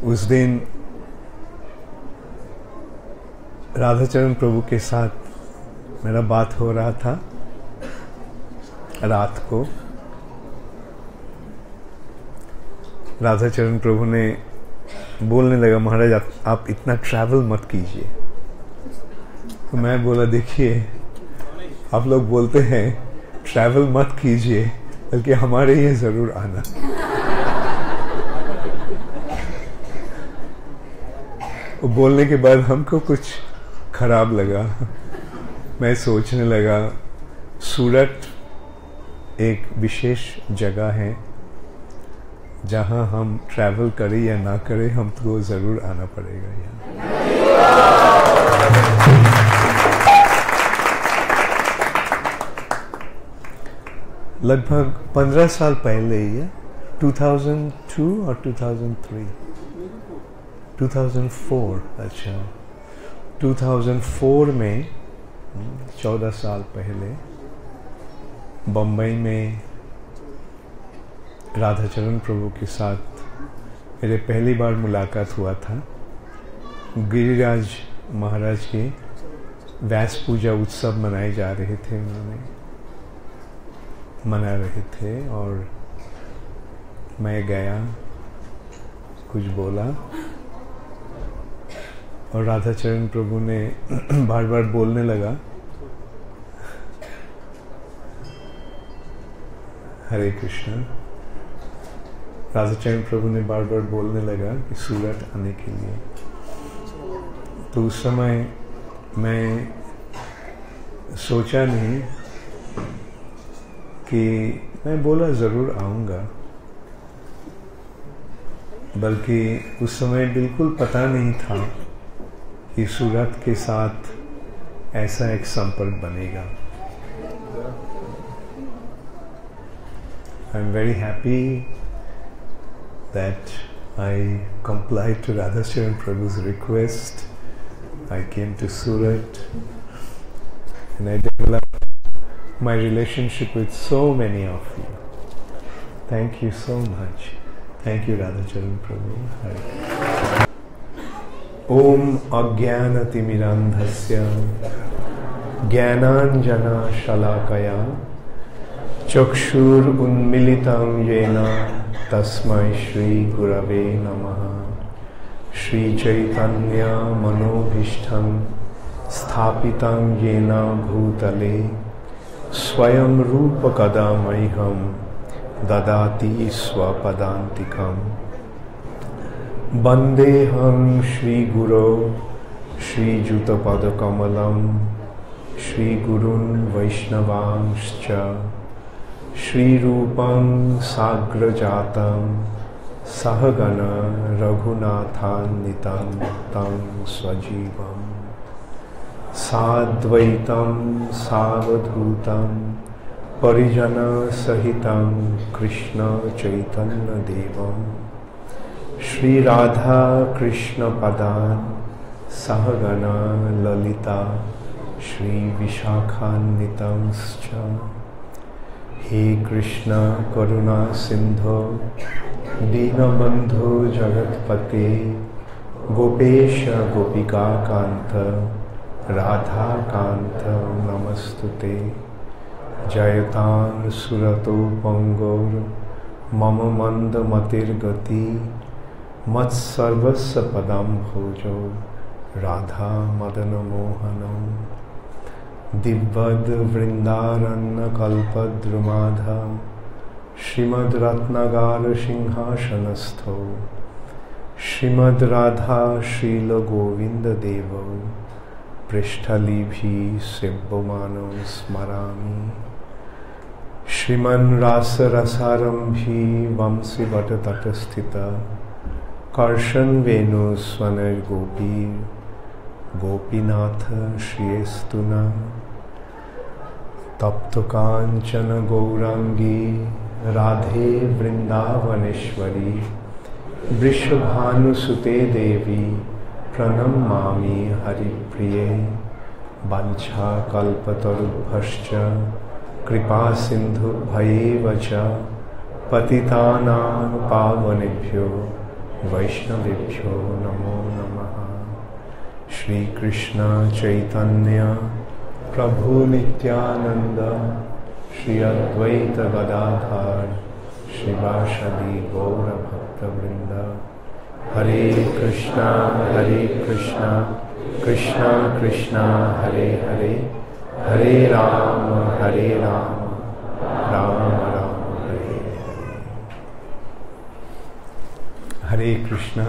उस दिन राधाचरण प्रभु के साथ मेरा बात हो रहा था रात को। राधाचरण प्रभु ने बोलने लगा, महाराज आप इतना ट्रैवल मत कीजिए। तो मैं बोला, देखिए आप लोग बोलते हैं ट्रैवल मत कीजिए, बल्कि हमारे ये जरूर आना। वो बोलने के बाद हमको कुछ खराब लगा। मैं सोचने लगा, सूरत एक विशेष जगह है जहां हम ट्रैवल करें या ना करें, हमको जरूर आना पड़ेगा यहाँ। लगभग 15 साल पहले ही, 2002 और 2003, 2004, अच्छा 2004 में 14 साल पहले बम्बई में राधाचरण प्रभु के साथ मेरे पहली बार मुलाकात हुआ था। गिरिराज महाराज के व्यास पूजा उत्सव मनाए जा रहे थे, उन्होंने मना रहे थे और मैं गया, कुछ बोला और राधाचरण प्रभु ने बार बार बोलने लगा, हरे कृष्ण। राधाचरण प्रभु ने बार बार बोलने लगा कि सूरत आने के लिए। तो उस समय मैं सोचा नहीं कि मैं बोला ज़रूर आऊँगा, बल्कि उस समय बिल्कुल पता नहीं था कि सूरत के साथ ऐसा एक संपर्क बनेगा। I am very happy that I complied to Radhacharan Prabhu's request. I came to Surat and I developed my relationship with so many of you. Thank you so much. Thank you, Radhacharan Prabhu. Om Ajnanatimidandhasya Jnananjana Shalakaya Chakshur Unmilitam Yena तस्मै श्री गुरवे नमः। श्री चैतन्य मनोभीष्टं स्थापितं येन भूतले स्वयं रूप कदा मह्यं ददाति स्वपदान्तिकं। वन्देऽहं श्रीगुरो श्रीयुतपदकमलं श्रीगुरून् वैष्णवांश्च श्रीरूपं साग्रजातं सहगण रघुनाथान्वितं तं सजीवं साद्वैतं सावधूतं परिजनसहितं कृष्ण चैतन्यदेवं श्रीराधा कृष्णपदान् सहगण ललिता श्रीविशाखान्वितंश्च। हे कृष्ण करुणा सिंधो दीनबंधो जगतपते गोपेश गोपिका कांत राधा कांत नमस्तुते। जयतां सुरतो पंगोर मम मंद मतिर्गति मत्सर्वस्य पदं भोजो राधा मदन मोहनम्। दिव्यद वृंदारण्य कल्पद्रुमाधा श्रीमद् रत्नागार सिंहासनस्थो श्रीमद् राधा शील गोविंद देवो पृष्ठलिभि सेव्यमानो स्मरामि। श्रीमन् रास रसारंभी वंशी वट तटस्थित कर्षण वेणु स्वनैर् गोपीर गोपीनाथ श्रियस्तुना। तप्त कांचन गौरांगी राधे वृंदावनेश्वरी वृषभानुसुते देवी प्रणमामि हरिप्रिये। वाञ्छाकल्पतरुभ्यश्च कृपा सिन्धुभ्येव च पतितानां पावनेभ्यो वैष्णवेभ्यो नमो नमः। श्री कृष्ण चैतन्य प्रभु नित्यानंद श्री अद्वैत गदाधर श्रीवासदि गौर भक्तवृंद। हरे कृष्णा कृष्णा कृष्णा हरे हरे, हरे राम राम राम हरे हरे। हरे कृष्णा।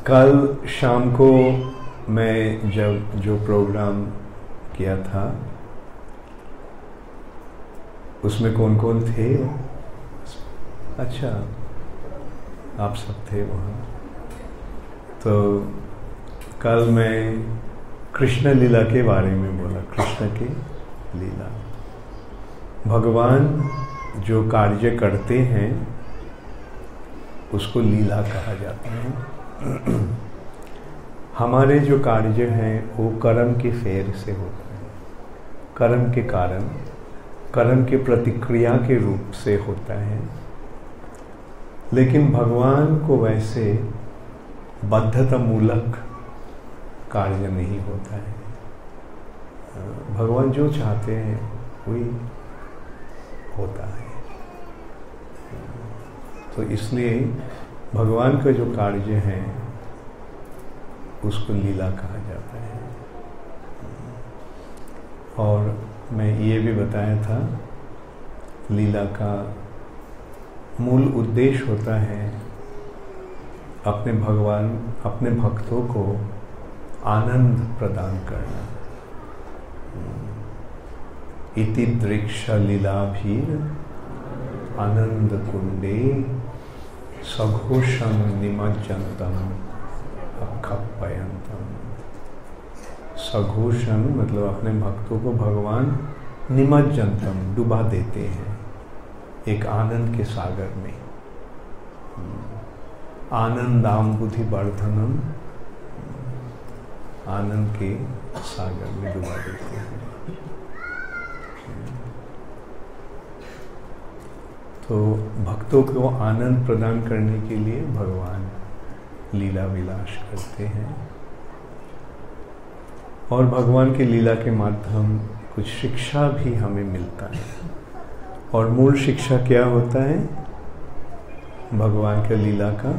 कल शाम को मैं जब जो प्रोग्राम किया था उसमें कौन कौन थे? अच्छा, आप सब थे वहाँ। तो कल मैं कृष्ण लीला के बारे में बोला। कृष्ण की लीला, भगवान जो कार्य करते हैं उसको लीला कहा जाता है। हमारे जो कार्य हैं वो कर्म के फेर से होते हैं, कर्म के कारण, कर्म के प्रतिक्रिया के रूप से होता है। लेकिन भगवान को वैसे बद्धता मूलक कार्य नहीं होता है। भगवान जो चाहते हैं वही होता है। तो इसलिए भगवान का जो कार्य है उसको लीला कहा जाता है। और मैं ये भी बताया था, लीला का मूल उद्देश्य होता है अपने भक्तों को आनंद प्रदान करना। इति दृक्ष लीलाभीर आनंद कुंडे सघोषम निमज्जनतम अखप्पयंतम। सघोषम मतलब अपने भक्तों को भगवान निमज्जनतम डुबा देते हैं एक आनंद के सागर में। आनंदाम्बुधि वर्धनम, आनंद के सागर में डुबा देते हैं। तो भक्तों को आनंद प्रदान करने के लिए भगवान लीला विलास करते हैं। और भगवान की लीला के माध्यम कुछ शिक्षा भी हमें मिलता है। और मूल शिक्षा क्या होता है? भगवान के लीला का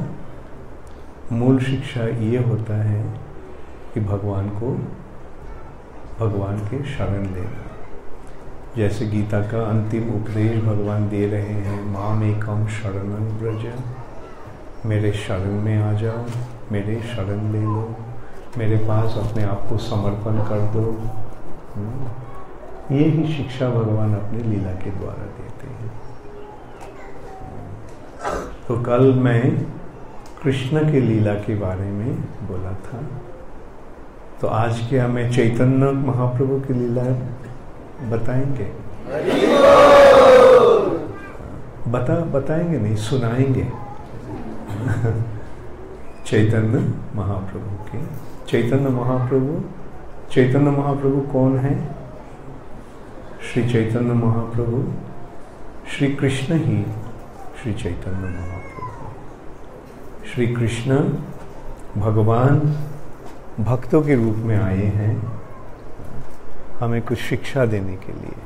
मूल शिक्षा ये होता है कि भगवान के शरण लेना। जैसे गीता का अंतिम उपदेश भगवान दे रहे हैं, माम एकम शरणं व्रज, मेरे शरण में आ जाओ, मेरे शरण ले लो, मेरे पास अपने आप को समर्पण कर दो। ये ही शिक्षा भगवान अपने लीला के द्वारा देते हैं। तो कल मैं कृष्ण की लीला के बारे में बोला था। तो आज क्या मैं चैतन्य महाप्रभु की लीला बताएंगे? बताएंगे नहीं, सुनाएंगे। चैतन्य महाप्रभु के। चैतन्य महाप्रभु कौन है? श्री चैतन्य महाप्रभु, श्री कृष्ण ही श्री चैतन्य महाप्रभु। श्री कृष्ण भगवान भक्तों के रूप में आए हैं हमें कुछ शिक्षा देने के लिए।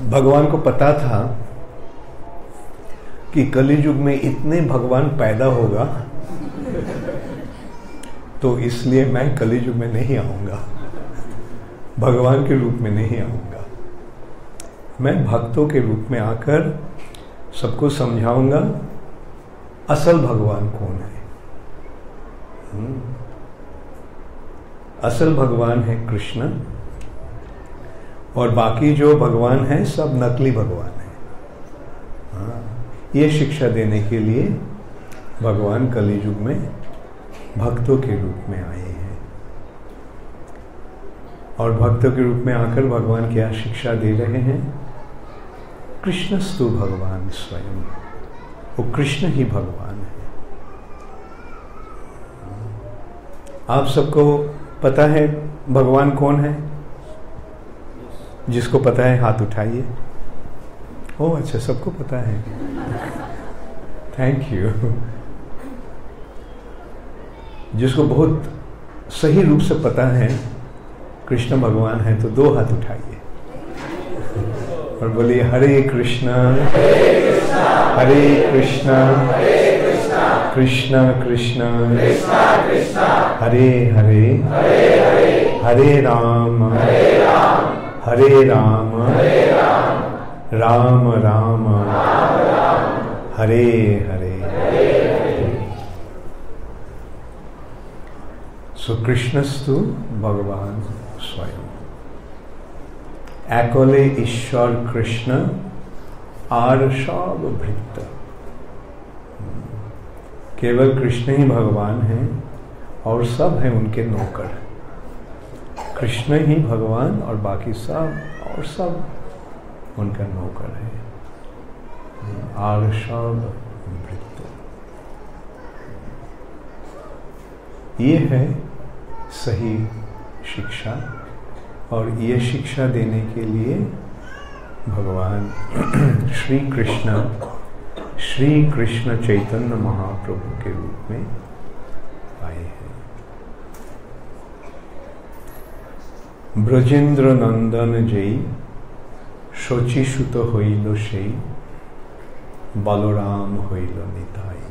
भगवान को पता था कि कलियुग में इतने भगवान पैदा होगा, तो इसलिए मैं कलियुग में नहीं आऊंगा, भगवान के रूप में नहीं आऊंगा। मैं भक्तों के रूप में आकर सबको समझाऊंगा असल भगवान कौन है। असल भगवान है कृष्ण, और बाकी जो भगवान हैं सब नकली भगवान हैं। ये शिक्षा देने के लिए भगवान कलियुग में भक्तों के रूप में आए हैं। और भक्तों के रूप में आकर भगवान क्या शिक्षा दे रहे हैं? कृष्णस्तु भगवान स्वयं, वो कृष्ण ही भगवान है। आप सबको पता है भगवान कौन है? जिसको पता है हाथ उठाइए। ओह अच्छा, सबको पता है, थैंक यू। जिसको बहुत सही रूप से पता है कृष्ण भगवान है तो 2 हाथ उठाइए और बोलिए हरे कृष्णा हरे कृष्णा कृष्णा कृष्णा हरे हरे हरे राम राम राम हरे हरे। सो कृष्णस्तु भगवान स्वयं, একলে ঈশ্বর কৃষ্ণ আর সব ভৃত্য। केवल कृष्ण ही भगवान हैं और सब हैं उनके नौकर। कृष्ण ही भगवान और बाकी सब उनका नौकर है। और सब भृत्य, ये है सही शिक्षा। और ये शिक्षा देने के लिए भगवान श्री कृष्ण चैतन्य महाप्रभु के रूप में आए हैं। ब्रजेंद्र नंदन जय शचीसुत हईल सेई बलराम हईल निताई।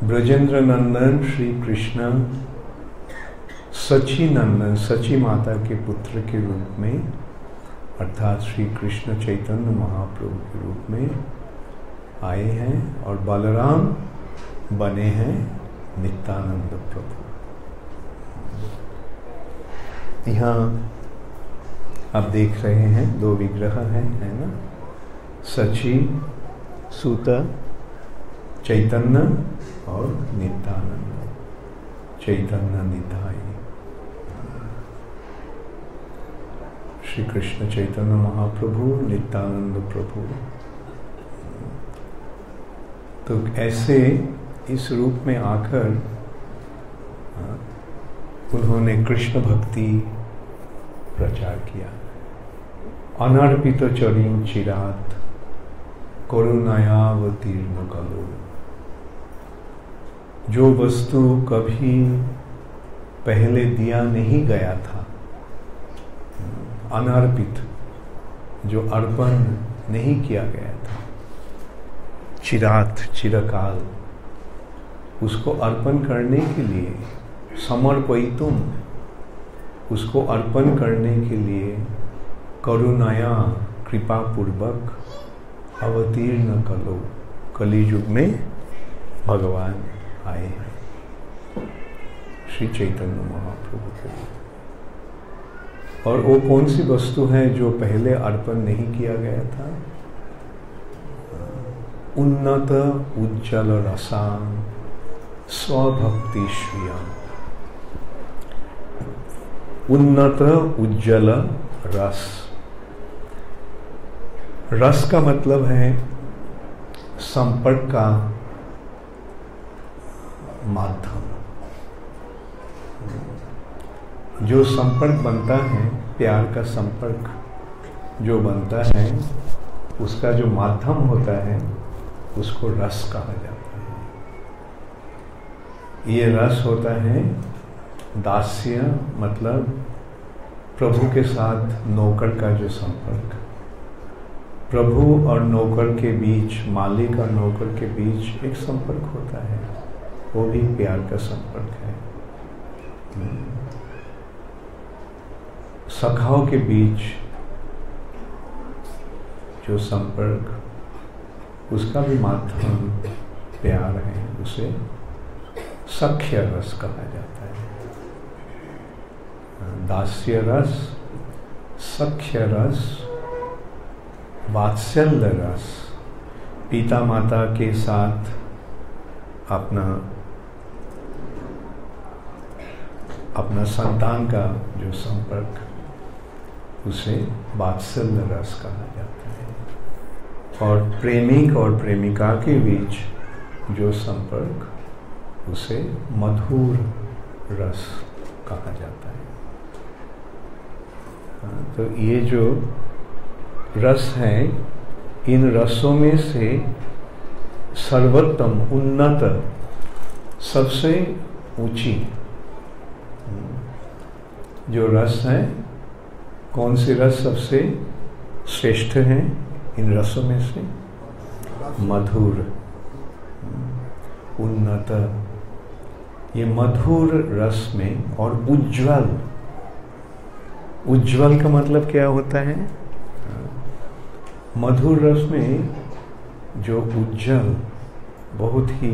ब्रजेंद्र नंदन श्री कृष्ण सची नंदन, सची माता के पुत्र के रूप में अर्थात श्री कृष्ण चैतन्य महाप्रभु के रूप में आए हैं और बलराम बने हैं नित्यानंद प्रभु। यहाँ आप देख रहे हैं 2 विग्रह हैं, है ना? सची सूत चैतन्य और नित्यानंद, चैतन्य निताई। श्री कृष्ण चैतन्य महाप्रभु, नित्यानंद प्रभु। तो ऐसे इस रूप में आकर उन्होंने कृष्ण भक्ति प्रचार किया। अनर्पित चरिम चिरात करुणायावतीर्ण कलो। जो वस्तु कभी पहले दिया नहीं गया था, अनर्पित, जो अर्पण नहीं किया गया था, चिरात चिरकाल, उसको अर्पण करने के लिए समर्पयितुम, उसको अर्पण करने के लिए करुणाया कृपा पूर्वक अवतीर्ण कलो, कलियुग में भगवान आए हैं श्री चैतन्य महाप्रभु के। और वो कौन सी वस्तु है जो पहले अर्पण नहीं किया गया था? उन्नत उज्जवल रसाम स्वभक्ति श्रिया। उन्नत उज्जवल रस, रस का मतलब है संपर्क का माध्यम। जो संपर्क बनता है, प्यार का संपर्क जो बनता है, उसका जो माध्यम होता है उसको रस कहा जाता है। ये रस होता है दास्य, मतलब प्रभु के साथ नौकर का जो संपर्क, प्रभु और नौकर के बीच, मालिक और नौकर के बीच एक संपर्क होता है, वो भी प्यार का संपर्क है। सखाओं के बीच जो संपर्क, उसका भी माध्यम प्यार है, उसे सख्य रस कहा जाता है। दास्य रस, सख्य रस, वात्सल्य रस, पिता माता के साथ अपना अपना संतान का जो संपर्क, उसे वात्सल्य रस कहा जाता है। और प्रेमिक और प्रेमिका के बीच जो संपर्क, उसे मधुर रस कहा जाता है। तो ये जो रस हैं, इन रसों में से सर्वोत्तम, उन्नत, सबसे ऊंची जो रस है, कौन सी रस सबसे श्रेष्ठ है इन रसों में से? मधुर, उन्नत। ये मधुर रस में और उज्ज्वल, उज्ज्वल का मतलब क्या होता है? मधुर रस में जो उज्ज्वल, बहुत ही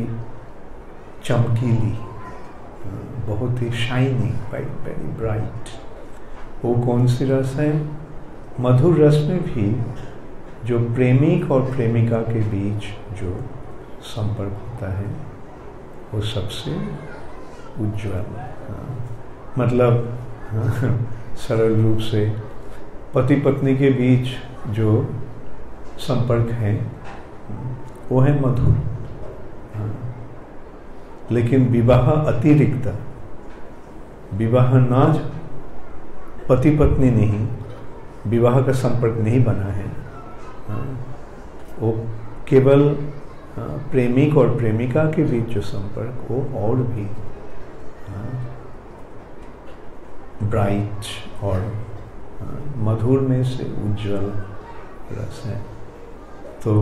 चमकीली, बहुत ही शाइनी, वेरी ब्राइट, वो कौन सी रस है? मधुर रस में भी जो प्रेमिक और प्रेमिका के बीच जो संपर्क होता है, वो सबसे उज्ज्वल। मतलब सरल रूप से पति पत्नी के बीच जो संपर्क है, वो है मधुर। लेकिन विवाह अतिरिक्त, विवाह ना, पति पत्नी नहीं, विवाह का संपर्क नहीं बना है, वो केवल प्रेमिक और प्रेमिका के बीच जो संपर्क, वो और भी ब्राइट और मधुर में से उज्ज्वल रस है। तो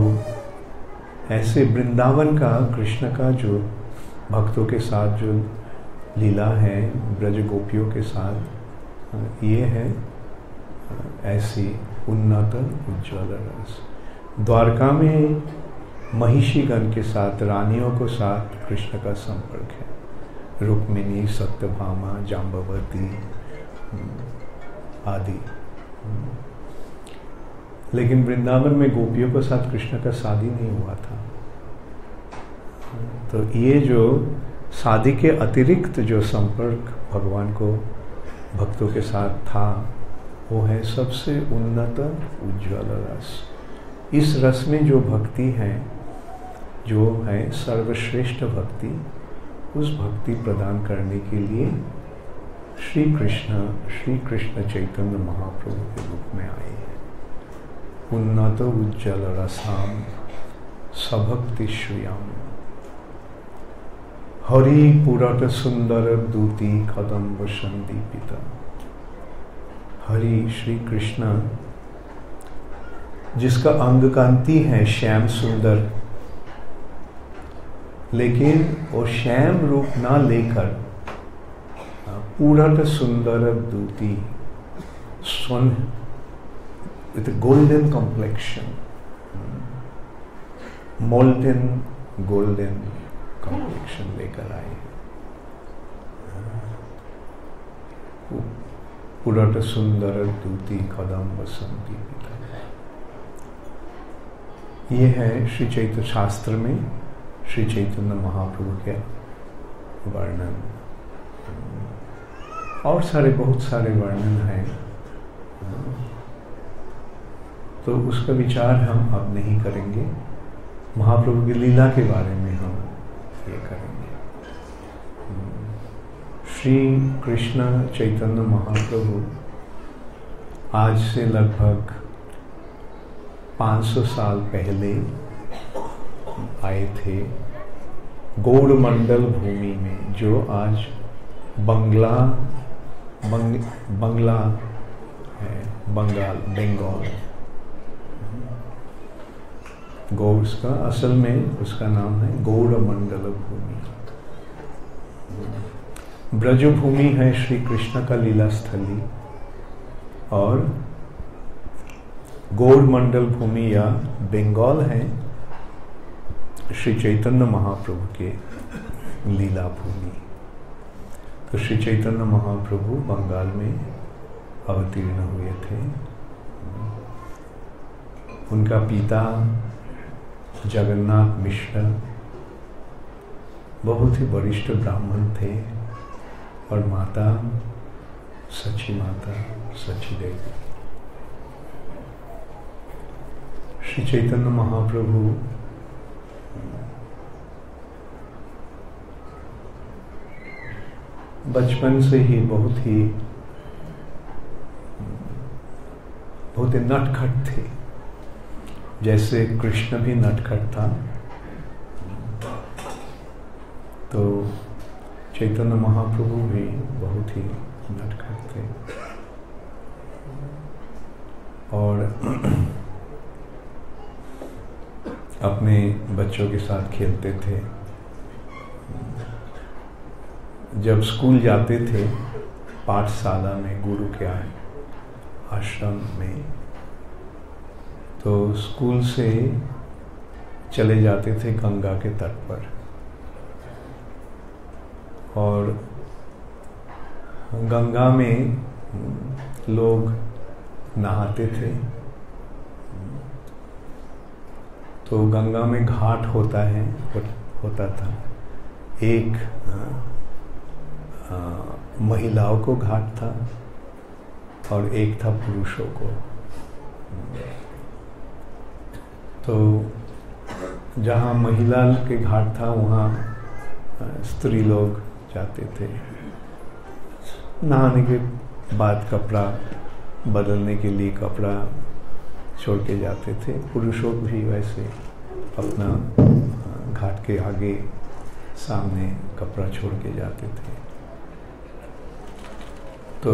ऐसे वृंदावन का, कृष्ण का जो भक्तों के साथ जो लीला है, ब्रज गोपियों के साथ, ये है ऐसी उन्नत उज्ज्वल रस। द्वारका में महिषीगण के साथ, रानियों के साथ कृष्ण का संपर्क है, रुक्मिणी, सत्यभामा, जाम्बवती आदि। लेकिन वृंदावन में गोपियों के साथ कृष्ण का शादी नहीं हुआ था। तो ये जो शादी के अतिरिक्त जो संपर्क भगवान को भक्तों के साथ था, वो है सबसे उन्नत उज्ज्वल रस। इस रस में जो भक्ति है, जो है सर्वश्रेष्ठ भक्ति, उस भक्ति प्रदान करने के लिए श्री कृष्ण चैतन्य महाप्रभु के रूप में आए हैं। उन्नत उज्ज्वल रसाम सभक्ति श्रियाम, हरि पुरट सुंदर दूती कदम्ब संदीपिता। हरि श्री कृष्ण, जिसका अंग कांति है श्याम सुंदर, लेकिन वो श्याम रूप ना लेकर पूरट सुंदर दूती, स्वर्ण with a golden complexion, molten golden complexion लेकर आए। पुरट सुंदर दूती कदम्ब संदीपिता। ये है श्री चैतन्य शास्त्र में श्री चैतन्य महाप्रभु के वर्णन। और बहुत सारे वर्णन हैं, तो उसका विचार हम अब नहीं करेंगे। महाप्रभु की लीला के बारे में हम ये करेंगे। श्री कृष्ण चैतन्य महाप्रभु आज से लगभग 500 साल पहले आए थे गौड़मंडल भूमि में, जो आज बंगला है, बंगाल। गौड़ का असल में उसका नाम है गौड़मंडल भूमि। ब्रजभूमि है श्री कृष्ण का लीला स्थली, और गौड़मंडल भूमि या बंगाल है श्री चैतन्य महाप्रभु के लीला भूमि। तो श्री चैतन्य महाप्रभु बंगाल में अवतीर्ण हुए थे। उनका पिता जगन्नाथ मिश्र बहुत ही वरिष्ठ ब्राह्मण थे, और माता सची माता सची देवी। श्री चैतन्य महाप्रभु बचपन से ही बहुत ही नटखट थे। जैसे कृष्ण भी नटखट था, तो चैतन्य महाप्रभु भी बहुत ही नटखट थे। और अपने बच्चों के साथ खेलते थे। जब स्कूल जाते थे, पाठशाला में, गुरु के आश्रम में, तो स्कूल से चले जाते थे गंगा के तट पर, और गंगा में लोग नहाते थे। तो गंगा में घाट होता था। एक महिलाओं को घाट था और एक था पुरुषों को। तो जहाँ महिला के घाट था वहाँ स्त्री लोग जाते थे। नहाने के बाद कपड़ा बदलने के लिए कपड़ा छोड़ के जाते थे। पुरुषों भी वैसे अपना घाट के आगे सामने कपड़ा छोड़ के जाते थे। तो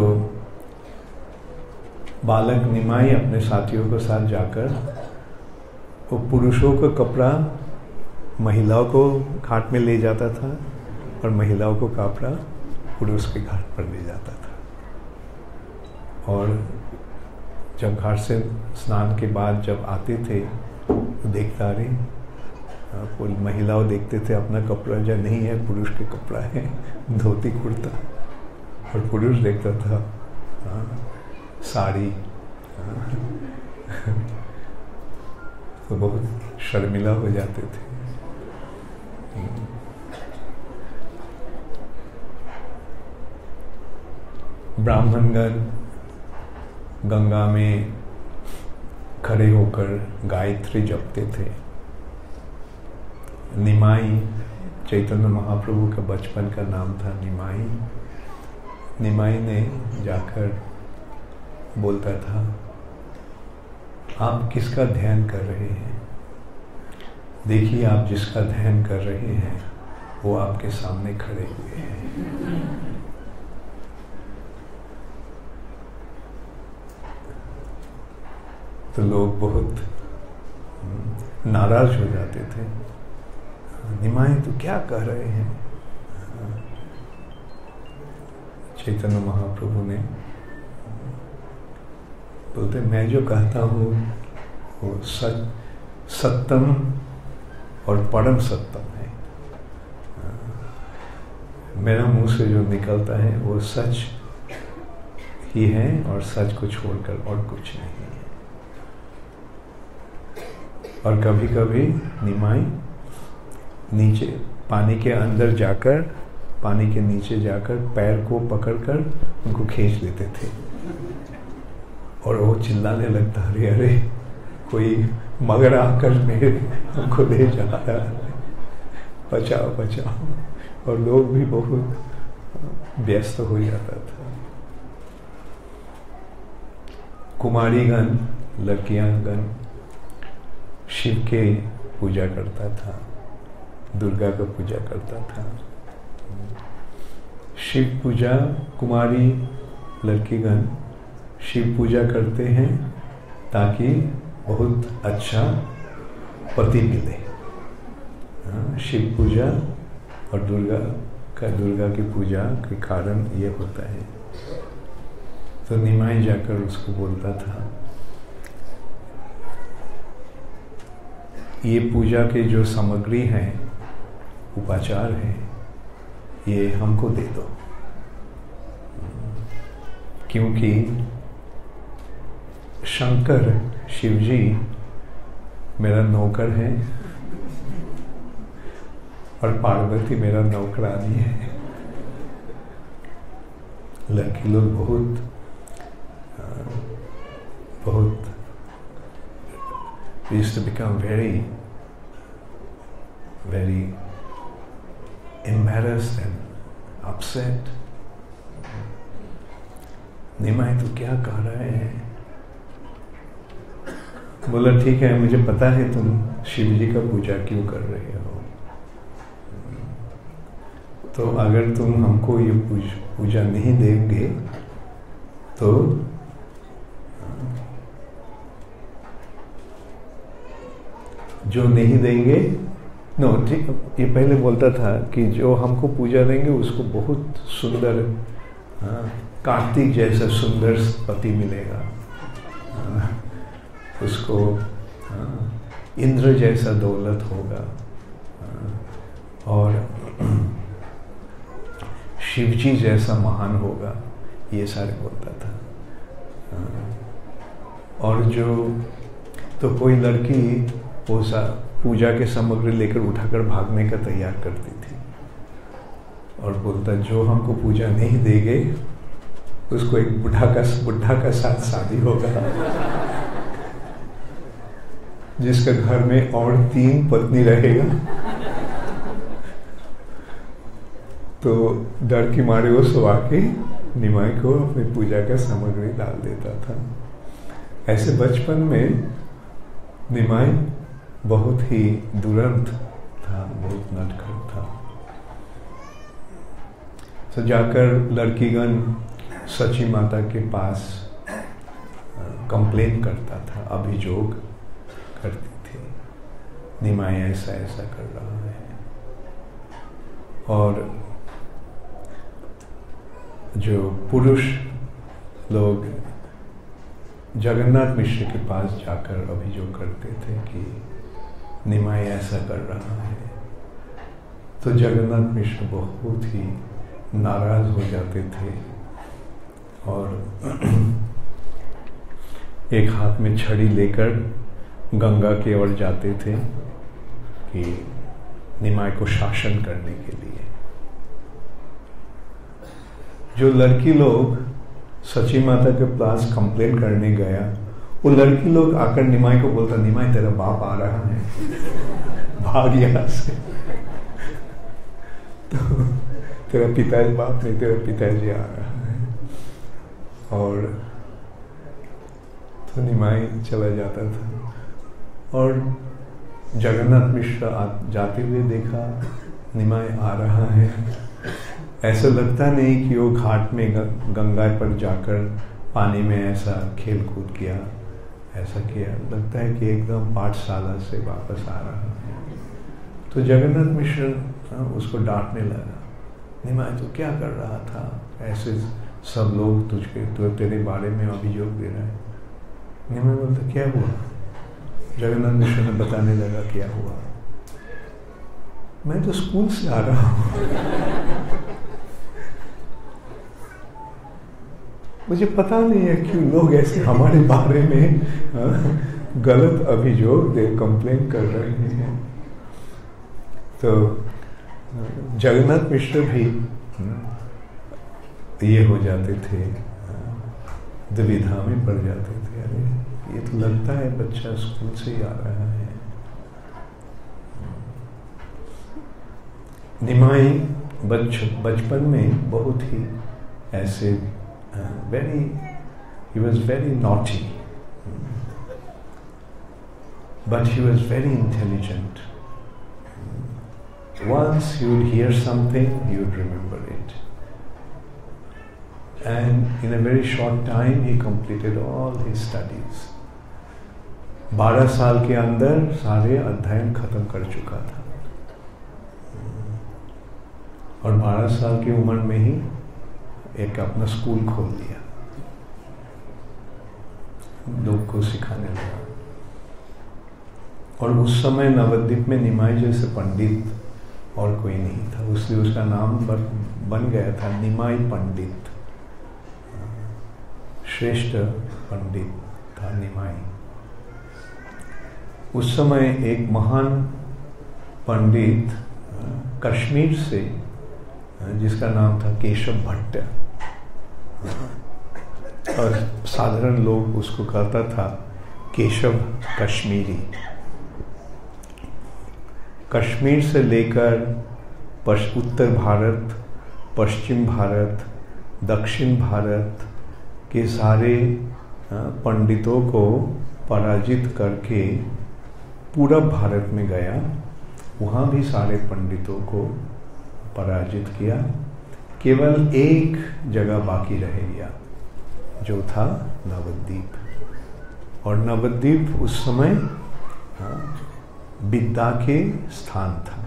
बालक निमाई अपने साथियों के साथ जाकर वो पुरुषों का कपड़ा महिलाओं को घाट में ले जाता था और महिलाओं को कपड़ा पुरुष के घाट पर ले जाता था। और जब घाट से स्नान के बाद जब आते थे तो देखता रहे, महिलाओं देखते थे अपना कपड़ा जो नहीं है पुरुष के कपड़ा है, धोती कुर्ता, और पुरुष देखता था साड़ी। तो बहुत शर्मिला हो जाते थे। ब्राह्मणगण गंगा में खड़े होकर गायत्री जपते थे। निमाई, चैतन्य महाप्रभु का बचपन का नाम था निमाई। निमाई ने जाकर बोलता था, आप किसका ध्यान कर रहे हैं? देखिए, आप जिसका ध्यान कर रहे हैं वो आपके सामने खड़े हुए हैं। तो लोग बहुत नाराज हो जाते थे। निमाई तो क्या कह रहे हैं? चैतन्य महाप्रभु ने बोलते, मैं जो कहता हूँ वो सत्यम और परम सत्यम है। मेरा मुंह से जो निकलता है वो सच ही है और सच को छोड़कर और कुछ नहीं है। और कभी कभी निमाई नीचे पानी के अंदर जाकर, पानी के नीचे जाकर पैर को पकड़कर उनको खींच लेते थे और वो चिल्लाने लगता, अरे अरे कोई मगर आकर मेरे हमको ले जा रहा है, बचाओ बचाओ। और लोग भी बहुत व्यस्त हो जाता था। कुमारीगण, लड़कियाँगण शिव के पूजा करता था, दुर्गा का पूजा करता था। शिव पूजा, कुमारी लड़कीगण शिव पूजा करते हैं ताकि बहुत अच्छा पति मिले। शिव पूजा और दुर्गा की पूजा के कारण ये होता है। तो निमाई जाकर उसको बोलता था, ये पूजा के जो सामग्री हैं, उपाचार हैं, ये हमको दे दो, क्योंकि शंकर शिवजी मेरा नौकर है और पार्वती मेरा नौकरानी है। लड़की लोग बहुत we used to become very embarrassed and upset. निमाई तो क्या कह रहे हैं? बोला ठीक है, मुझे पता है तुम शिव जी का पूजा क्यों कर रहे हो, तो अगर तुम हमको ये पूजा नहीं देंगे तो जो नहीं देंगे ठीक, ये पहले बोलता था कि जो हमको पूजा देंगे उसको बहुत सुंदर कार्तिक जैसा सुंदर पति मिलेगा, उसको इंद्र जैसा दौलत होगा, और शिवजी जैसा महान होगा, ये सारे बोलता था। और जो तो कोई लड़की वो पूजा के सामग्री लेकर उठाकर भागने का तैयार करती थी और बोलता जो हमको पूजा नहीं देंगे उसको एक बुढ़ा का साथ शादी होगा जिसका घर में और 3 पत्नी रहेगा। तो डर की मारे वो सो आके निमाई को अपनी पूजा का सामग्री डाल देता था। ऐसे बचपन में निमाई बहुत ही दुरंत था, बहुत नटखट था। तो जाकर लड़कीगण सची माता के पास कंप्लेन करता था, अभियोग करती थी, निमाई ऐसा ऐसा कर रहा है। और जो पुरुष लोग जगन्नाथ मिश्र के पास जाकर अभियोग करते थे कि निमाई ऐसा कर रहा है, तो जगन्नाथ मिश्र बहुत ही नाराज हो जाते थे और एक हाथ में छड़ी लेकर गंगा की ओर जाते थे कि निमाई को शासन करने के लिए। जो लड़की लोग सची माता के पास कंप्लेन करने गया, वो लड़की लोग आकर निमाई को बोलता, निमाई तेरा बाप आ रहा है, भाग यहाँ से। तो तेरा पिताजी बाप नहीं, तेरा पिताजी आ रहा है। और तो निमाई चला जाता था और जगन्नाथ मिश्र जाते हुए देखा निमाई आ रहा है। ऐसा लगता नहीं कि वो घाट में गंगा पर जाकर पानी में ऐसा खेल कूद किया, ऐसा किया, लगता है कि एकदम पाठशाला से वापस आ रहा है। तो जगन्नाथ मिश्र उसको डांटने लगा, निमाई तो क्या कर रहा था, ऐसे सब लोग तो तेरे बारे में अभियोग दे रहे हैं। निमाई बोलता क्या हुआ? जगन्नाथ मिश्र ने बताने लगा क्या हुआ। मैं तो स्कूल से आ रहा हूँ, मुझे पता नहीं है क्यों लोग ऐसे हमारे बारे में गलत अभियोग दे कंप्लेन कर रहे हैं। तो जगन्नाथ मिश्र भी ये हो जाते थे, दुविधा में पड़ जाते थे, अरे ये तो लगता है बच्चा स्कूल से ही आ रहा है। निमाई बचपन में बहुत ही ऐसे he was very naughty, but he was very intelligent. Once he would hear something, he would remember it. And in a very short time, he completed all his studies. 12 साल के अंदर सारे अध्ययन खत्म कर चुका था और 12 साल की उम्र में ही एक अपना स्कूल खोल दिया, लोग को सिखाने लगा। और उस समय नवद्वीप में निमाई जैसे पंडित और कोई नहीं था, इसलिए उसका नाम बन गया था निमाई पंडित, श्रेष्ठ पंडित था निमाई। उस समय एक महान पंडित कश्मीर से, जिसका नाम था केशव भट्ट, और साधारण लोग उसको कहता था केशव कश्मीरी। कश्मीर से लेकर उत्तर भारत, पश्चिम भारत, दक्षिण भारत के सारे पंडितों को पराजित करके पूरब भारत में गया, वहाँ भी सारे पंडितों को पराजित किया। केवल एक जगह बाकी रह गया जो था नवद्वीप। और नवद्वीप उस समय विद्या के स्थान था,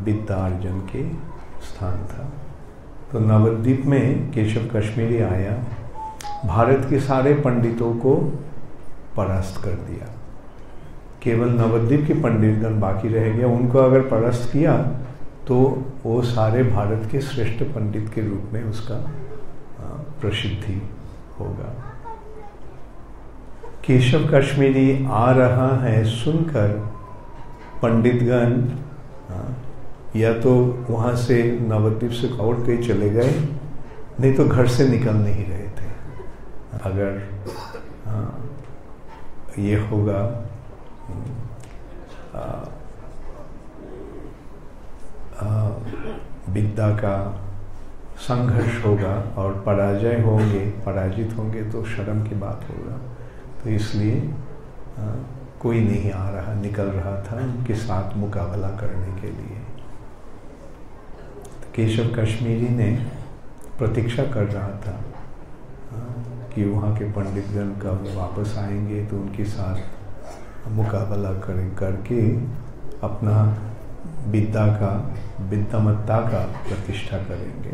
विद्या अर्जन के स्थान था। तो नवद्वीप में केशव कश्मीरी आया, भारत के सारे पंडितों को परास्त कर दिया। केवल नवद्वीप के पंडितगण बाकी रह गया। उनको अगर परास्त किया तो वो सारे भारत के श्रेष्ठ पंडित के रूप में उसका प्रसिद्धि होगा। केशव कश्मीरी आ रहा है सुनकर पंडितगण या तो वहाँ से नवद्वीप से लौट के चले गए, नहीं तो घर से निकल नहीं रहे थे। अगर ये होगा विद्या का संघर्ष होगा और पराजित होंगे तो शर्म की बात होगा। तो इसलिए कोई नहीं निकल रहा था उनके साथ मुकाबला करने के लिए। तो केशव कश्मीरी ने प्रतीक्षा कर रहा था कि वहाँ के पंडितगण कब वापस आएंगे तो उनके साथ मुकाबला करके अपना विद्यामत्ता का प्रतिष्ठा करेंगे।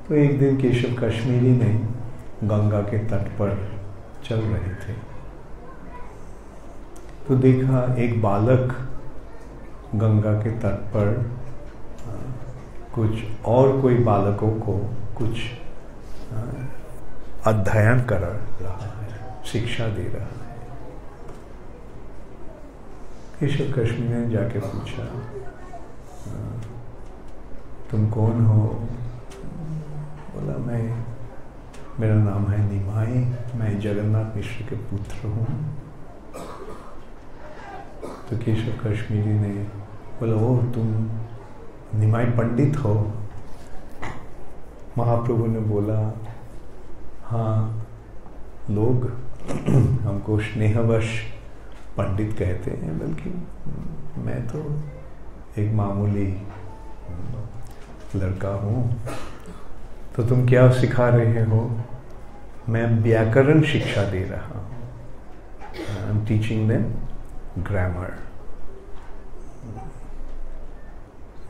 तो एक दिन केशव कश्मीरी ने गंगा के तट पर चल रहे थे तो देखा एक बालक गंगा के तट पर कुछ और कोई बालकों को कुछ अध्ययन कर रहा है, शिक्षा दे रहा है। केशव कश्मीरी ने जाके पूछा, तुम कौन हो? बोला, मेरा नाम है निमाई, मैं जगन्नाथ मिश्र के पुत्र हूँ। तो केशव कश्मीरी ने बोला, ओह तुम निमाई पंडित हो? महाप्रभु ने बोला, हाँ, लोग हमको स्नेहवश पंडित कहते हैं, बल्कि मैं तो एक मामूली लड़का हूँ। तो तुम क्या सिखा रहे हो? मैं व्याकरण शिक्षा दे रहा हूँ। I am teaching them grammar,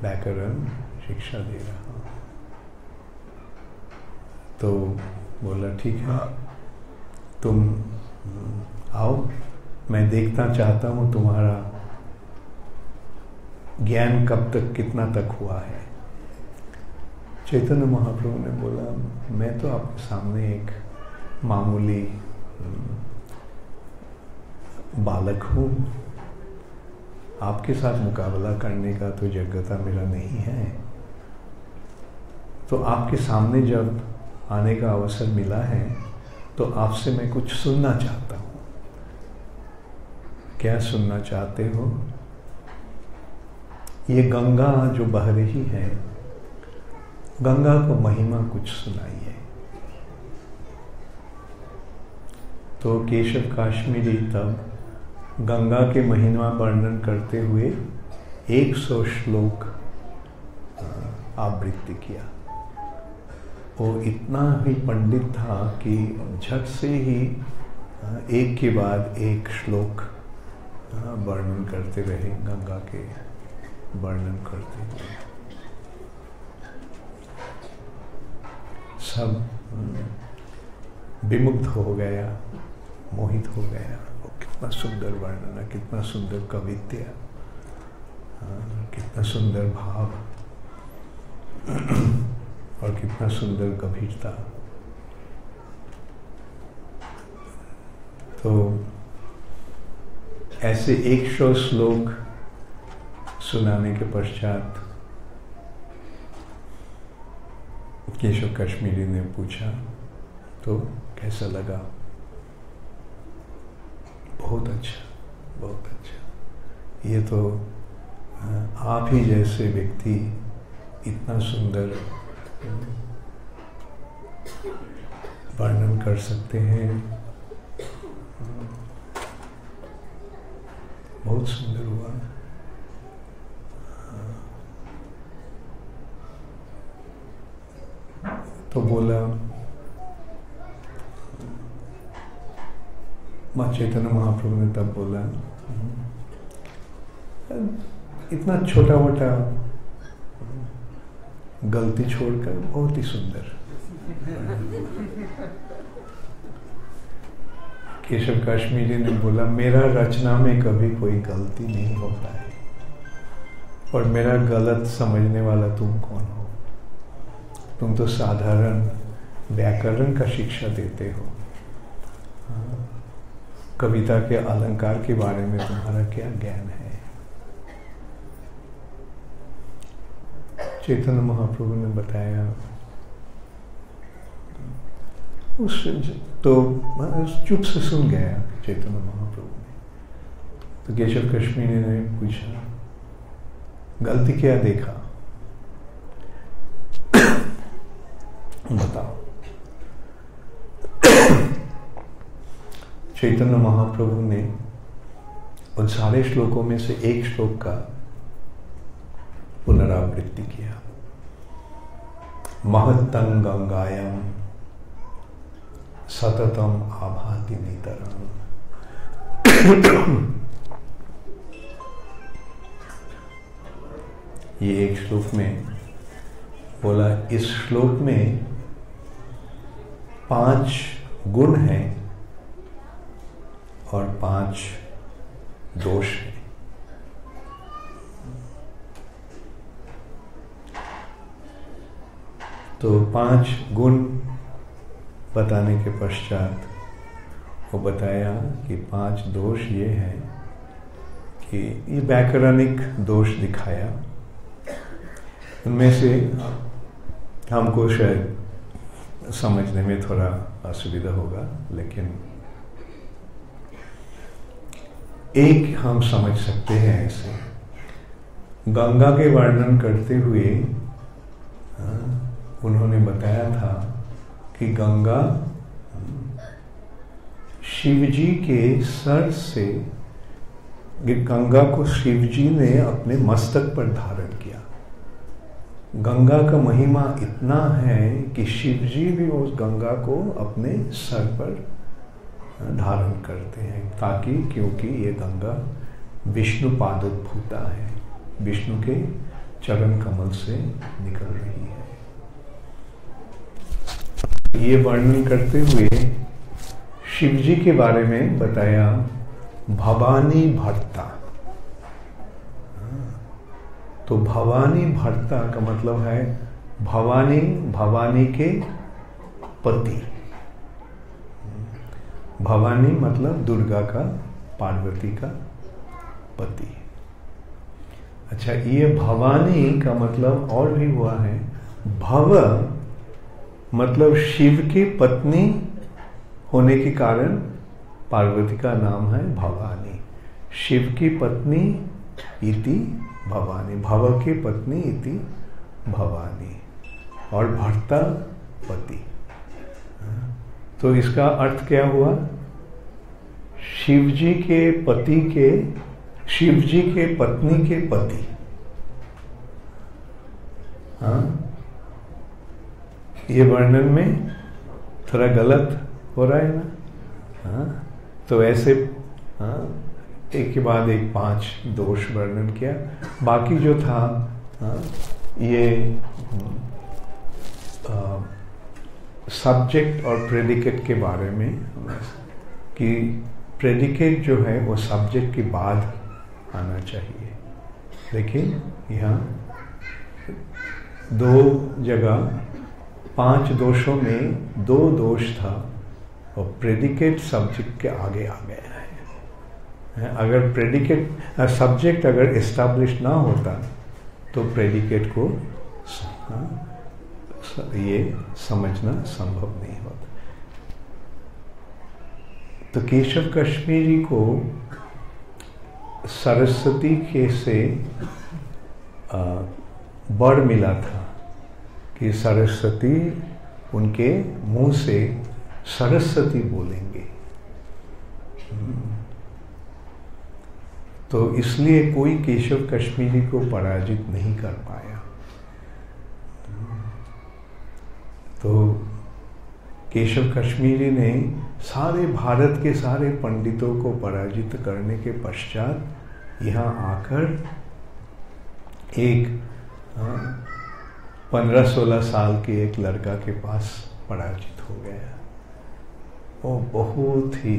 व्याकरण शिक्षा दे रहा हूँ। तो बोला, ठीक है, तुम आओ, मैं देखना चाहता हूँ तुम्हारा ज्ञान कब तक कितना तक हुआ है। चैतन्य महाप्रभु ने बोला, मैं तो आपके सामने एक मामूली बालक हूँ, आपके साथ मुकाबला करने का तो योग्यता मेरा नहीं है। तो आपके सामने जब आने का अवसर मिला है तो आपसे मैं कुछ सुनना चाहता हूँ। क्या सुनना चाहते हो? ये गंगा जो बह रही है, गंगा को महिमा कुछ सुनाइए। तो केशव कश्मीरी तब गंगा के महिमा वर्णन करते हुए 100 श्लोक आवृत्ति किया। वो इतना ही पंडित था कि झट से ही एक के बाद एक श्लोक वर्णन करते रहे, गंगा के वर्णन करते हुए। सब विमुग्ध हो गया, मोहित हो गया। वो कितना सुंदर वर्णन है, कितना सुंदर कवित्य, कितना सुंदर भाव और कितना सुंदर गंभीरता। तो ऐसे 100 श्लोक सुनाने के पश्चात केशव कश्मीरी ने पूछा तो कैसा लगा? बहुत अच्छा, बहुत अच्छा। ये तो आप ही जैसे व्यक्ति इतना सुंदर वर्णन कर सकते हैं, बहुत सुंदर हुआ। तो बोला, माँ चैतन्य महाप्रभु ने तब बोला, इतना छोटा मोटा गलती छोड़कर बहुत ही सुंदर। केशव कश्मीरी ने बोला, मेरा रचना में कभी कोई गलती नहीं होता है, और मेरा गलत समझने वाला तुम कौन हो? तुम तो साधारण व्याकरण का शिक्षा देते हो, कविता के अलंकार के बारे में तुम्हारा क्या ज्ञान है? चैतन्य महाप्रभु ने बताया, उस तो चुप से सुन गया चैतन्य महाप्रभु ने। तो केशव कश्मीरी ने पूछा, गलती क्या देखा? बताओ। चैतन्य महाप्रभु ने उन सारे श्लोकों में से एक श्लोक का पुनरावृत्ति किया, महत्तं गंगायां सततम आभाति नितरम। ये एक श्लोक में बोला, इस श्लोक में 5 गुण हैं और 5 दोष हैं। तो 5 गुण बताने के पश्चात वो बताया कि 5 दोष ये हैं कि ये व्याकरणिक दोष दिखाया। उनमें से हमको शायद समझने में थोड़ा असुविधा होगा, लेकिन एक हम समझ सकते हैं ऐसे। गंगा के वर्णन करते हुए उन्होंने बताया था कि गंगा शिवजी के सर से, गंगा को शिवजी ने अपने मस्तक पर धारण किया। गंगा का महिमा इतना है कि शिवजी भी उस गंगा को अपने सर पर धारण करते हैं, ताकि क्योंकि ये गंगा विष्णु पादोद्भूता है, विष्णु के चरण कमल से निकल रही है। ये वर्णन करते हुए शिवजी के बारे में बताया, भवानी भर्ता। तो भवानी भर्ता का मतलब है भवानी, भवानी के पति। भवानी मतलब दुर्गा का, पार्वती का पति। अच्छा, ये भवानी का मतलब और भी हुआ है। भव मतलब शिव की पत्नी होने के कारण पार्वती का नाम है भवानी। शिव की पत्नी इति भवानी, भव की पत्नी इति भवानी, और भर्ता पति। तो इसका अर्थ क्या हुआ? शिवजी के पति के, शिवजी के पत्नी के पति। हाँ, ये वर्णन में थोड़ा गलत हो रहा है ना? हाँ, तो ऐसे एक के बाद एक 5 दोष वर्णन किया। बाकी जो था ये सब्जेक्ट और प्रेडिकेट के बारे में, कि प्रेडिकेट जो है वो सब्जेक्ट के बाद आना चाहिए, लेकिन यहाँ 2 जगह 5 दोषों में 2 दोष था और प्रेडिकेट सब्जेक्ट के आगे आ गया है। अगर प्रेडिकेट सब्जेक्ट अगर एस्टैब्लिश ना होता तो प्रेडिकेट को ये समझना संभव नहीं होता। तो केशव कश्मीरी को सरस्वती के से वर मिला था कि सरस्वती उनके मुंह से सरस्वती बोलेंगे। तो इसलिए कोई केशव कश्मीरी को पराजित नहीं कर पाया। तो केशव कश्मीरी ने सारे भारत के सारे पंडितों को पराजित करने के पश्चात यहाँ आकर एक 15-16 साल के एक लड़का के पास पराजित हो गया। वो बहुत ही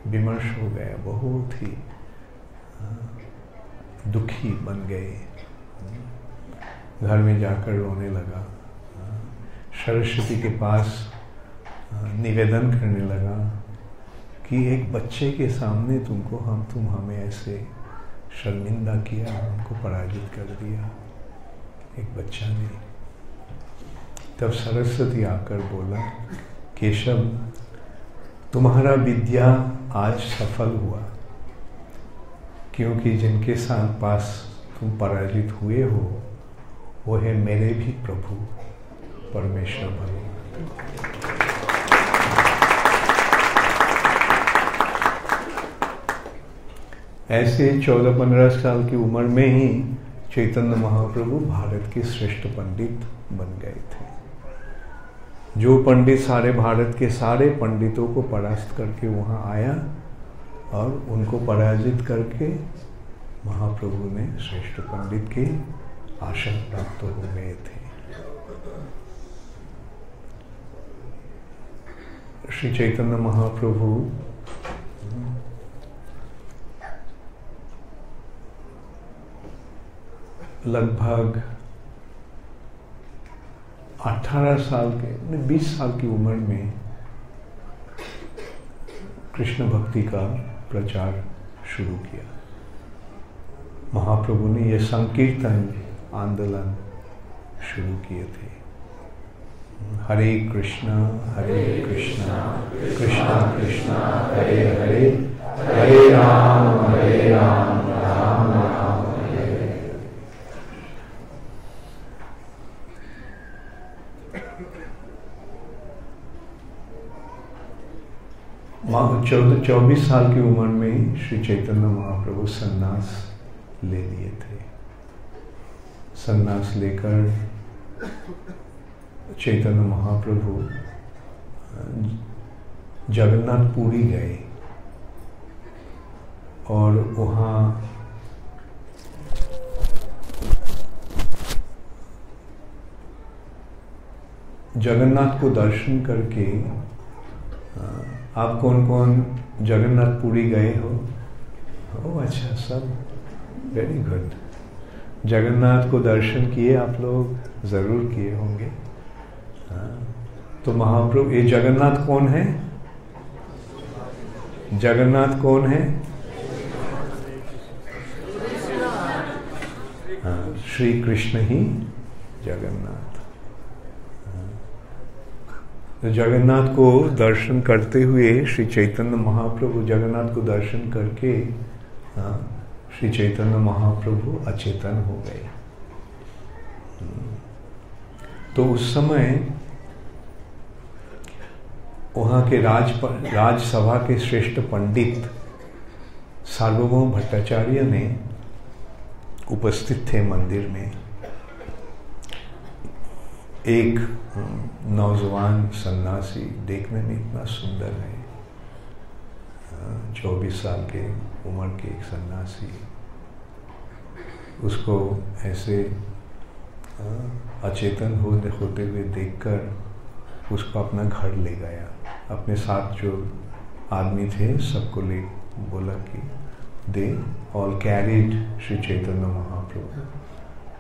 विमर्श हो गया, बहुत ही दुखी बन गए, घर में जाकर रोने लगा, सरस्वती के पास निवेदन करने लगा कि एक बच्चे के सामने तुम हमें ऐसे शर्मिंदा किया, हमको पराजित कर दिया एक बच्चा ने। तब सरस्वती आकर बोला, केशव तुम्हारा विद्या आज सफल हुआ, क्योंकि जिनके साथ पास तुम पराजित हुए हो वो है मेरे भी प्रभु परमेश्वर भगवान। ऐसे 14-15 साल की उम्र में ही चैतन्य महाप्रभु भारत के श्रेष्ठ पंडित बन गए थे। जो पंडित सारे भारत के सारे पंडितों को परास्त करके वहाँ आया और उनको पराजित करके महाप्रभु ने श्रेष्ठ पंडित के आसन प्राप्त हो गए थे। श्री चैतन्य महाप्रभु लगभग 18 साल के 20 साल की उम्र में कृष्ण भक्ति का प्रचार शुरू किया। महाप्रभु ने यह संकीर्तन आंदोलन शुरू किए थे। हरे कृष्णा कृष्णा कृष्णा हरे हरे, हरे राम राम राम हरे हरे। 24 साल की उम्र में श्री चैतन्य महाप्रभु सन्यास ले लिए थे। सन्यास लेकर चैतन्य महाप्रभु जगन्नाथपुरी गए और वहाँ जगन्नाथ को दर्शन करके, आप कौन कौन जगन्नाथपुरी गए हो? ओह अच्छा, सब वेरी गुड। जगन्नाथ को दर्शन किए आप लोग, जरूर किए होंगे। तो महाप्रभु, ये जगन्नाथ कौन है? जगन्नाथ कौन है? श्री कृष्ण ही जगन्नाथ। तो जगन्नाथ को दर्शन करते हुए श्री चैतन्य महाप्रभु, जगन्नाथ को दर्शन करके श्री चैतन्य महाप्रभु अचेतन हो गए। तो उस समय वहाँ के राजसभा के श्रेष्ठ पंडित सार्वभौम भट्टाचार्य ने उपस्थित थे मंदिर में। एक नौजवान सन्यासी, देखने में इतना सुंदर है, 24 साल के उम्र के एक सन्यासी, उसको ऐसे अचेतन होते हुए देखकर उसको अपना घर ले गया। अपने साथ जो आदमी थे सबको ले बोला कि they all carried Shri Chaitanya Mahaprabhu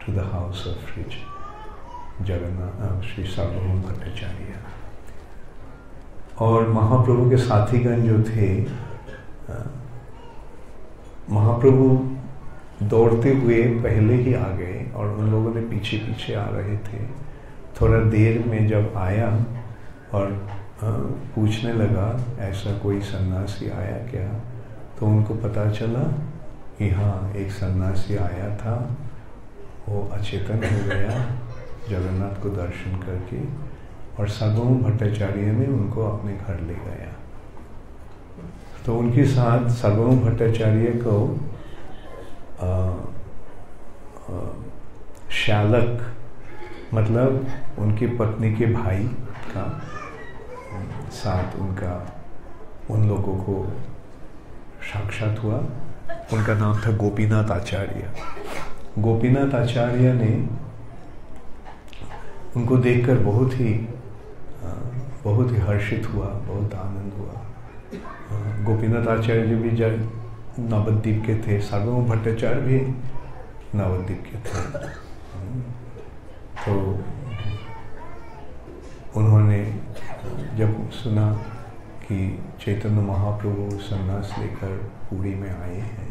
to the house of Shri Jagannath, Shri Sarvabhauma Bhattacharya. और महाप्रभु के साथीगण जो थे, महाप्रभु दौड़ते हुए पहले ही आ गए और उन लोगों ने पीछे पीछे आ रहे थे। थोड़ा देर में जब आया और पूछने लगा ऐसा कोई सन्यासी आया क्या, तो उनको पता चला कि हाँ एक सन्यासी आया था, वो अचेतन हो गया जगन्नाथ को दर्शन करके, और सार्वभौम भट्टाचार्य ने उनको अपने घर ले गया। तो उनके साथ सार्वभौम भट्टाचार्य को श्यालक मतलब उनकी पत्नी के भाई का साथ उनका उन लोगों को साक्षात हुआ। उनका नाम था गोपीनाथ आचार्य। गोपीनाथ आचार्य ने उनको देखकर बहुत ही हर्षित हुआ, बहुत आनंद हुआ। गोपीनाथ आचार्य जी भी नवद्वीप के थे, सार्वभौम भट्टाचार्य भी नवद्वीप के थे। तो उन्होंने जब सुना कि चैतन्य महाप्रभु संन्यास लेकर पुरी में आए हैं,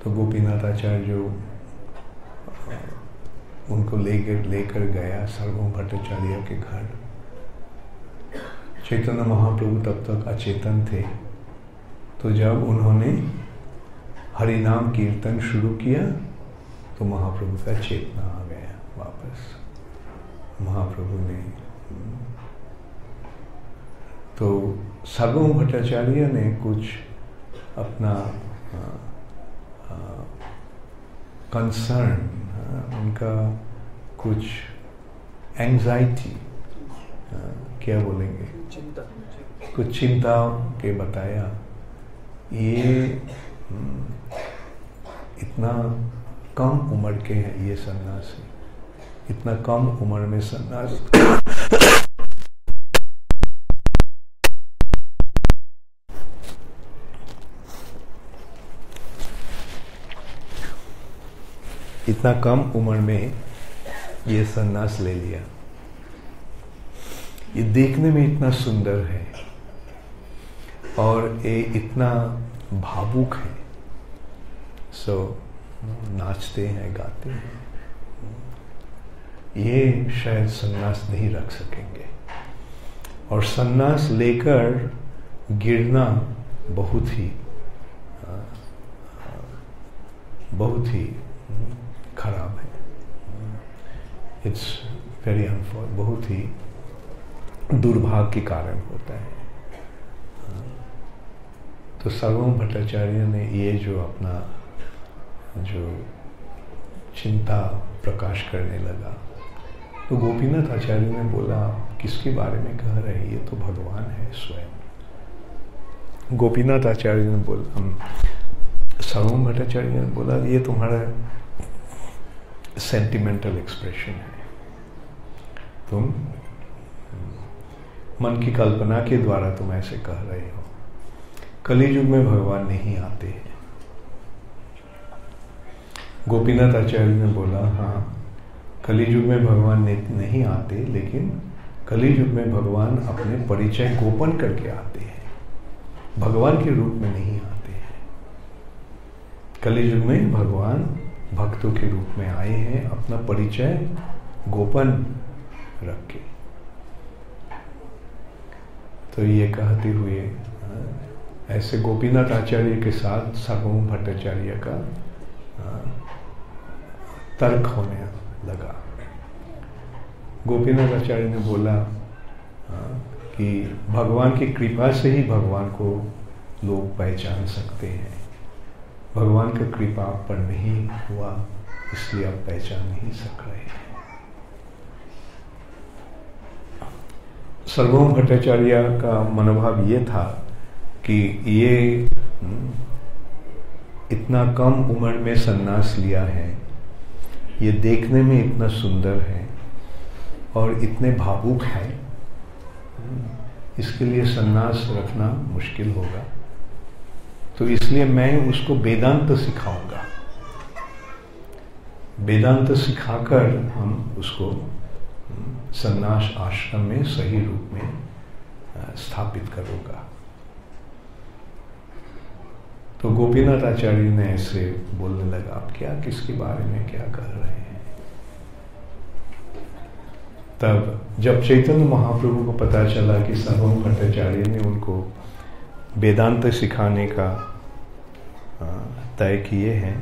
तो गोपीनाथ आचार्य जो उनको लेकर गया सार्वभौम भट्टाचार्य के घर। चैतन्य महाप्रभु तब तक अचेतन थे, तो जब उन्होंने हरिनाम कीर्तन शुरू किया तो महाप्रभु का चेतना आ गया वापस। महाप्रभु ने तो सार्वभौम भट्टाचार्य ने कुछ अपना कंसर्न, उनका कुछ एंजाइटी, क्या बोलेंगे, कुछ चिंता के बताया। ये इतना कम उम्र के हैं ये सन्यासी, इतना कम उम्र में सन्यास इतना कम उम्र में ये सन्यास ले लिया। ये देखने में इतना सुंदर है और ये इतना भावुक है, सो नाचते हैं, गाते हैं। ये शायद सन्यास नहीं रख सकेंगे, और सन्यास लेकर गिरना बहुत ही खराब है। इट्स वेरी अनफॉर्चुनेट, बहुत ही दुर्भाग्य के कारण होता है। तो सार्वभौम भट्टाचार्य ने ये जो अपना जो चिंता प्रकाश करने लगा, तो गोपीनाथ आचार्य ने बोला किसके बारे में कह रहे हैं, ये तो भगवान है स्वयं। गोपीनाथ आचार्य ने बोला, सार्वभौम भट्टाचार्य ने बोला ये तुम्हारा सेंटिमेंटल एक्सप्रेशन है, तुम मन की कल्पना के द्वारा तुम ऐसे कह रहे हो। कलियुग में भगवान नहीं आते हैं। गोपीनाथ आचार्य ने बोला हाँ, कलियुग में भगवान नहीं आते, लेकिन कलियुग में भगवान अपने परिचय गोपन करके आते हैं, भगवान के रूप में नहीं आते हैं। कलियुग में भगवान भक्तों के रूप में आए हैं, अपना परिचय गोपन रख के। तो ये कहते हुए ऐसे गोपीनाथ आचार्य के साथ सार्वभौम भट्टाचार्य का तर्क होने लगा। गोपीनाथ आचार्य ने बोला कि भगवान की कृपा से ही भगवान को लोग पहचान सकते हैं, भगवान का कृपा आप पर नहीं हुआ इसलिए आप पहचान नहीं सक रहे हैं। सार्वभौम भट्टाचार्य का मनोभाव ये था कि ये इतना कम उम्र में सन्यास लिया है, ये देखने में इतना सुंदर है और इतने भावुक है, इसके लिए सन्यास रखना मुश्किल होगा। तो इसलिए मैं उसको वेदांत सिखाऊंगा, वेदांत सिखाकर हम उसको सन्यास आश्रम में सही रूप में स्थापित करूंगा। तो गोपीनाथ आचार्य ने ऐसे बोलने लगा, आप क्या किसके बारे में क्या कर रहे हैं? तब जब चैतन्य महाप्रभु को पता चला कि सर्वभौम भट्टाचार्य ने उनको वेदांत सिखाने का तय किए हैं,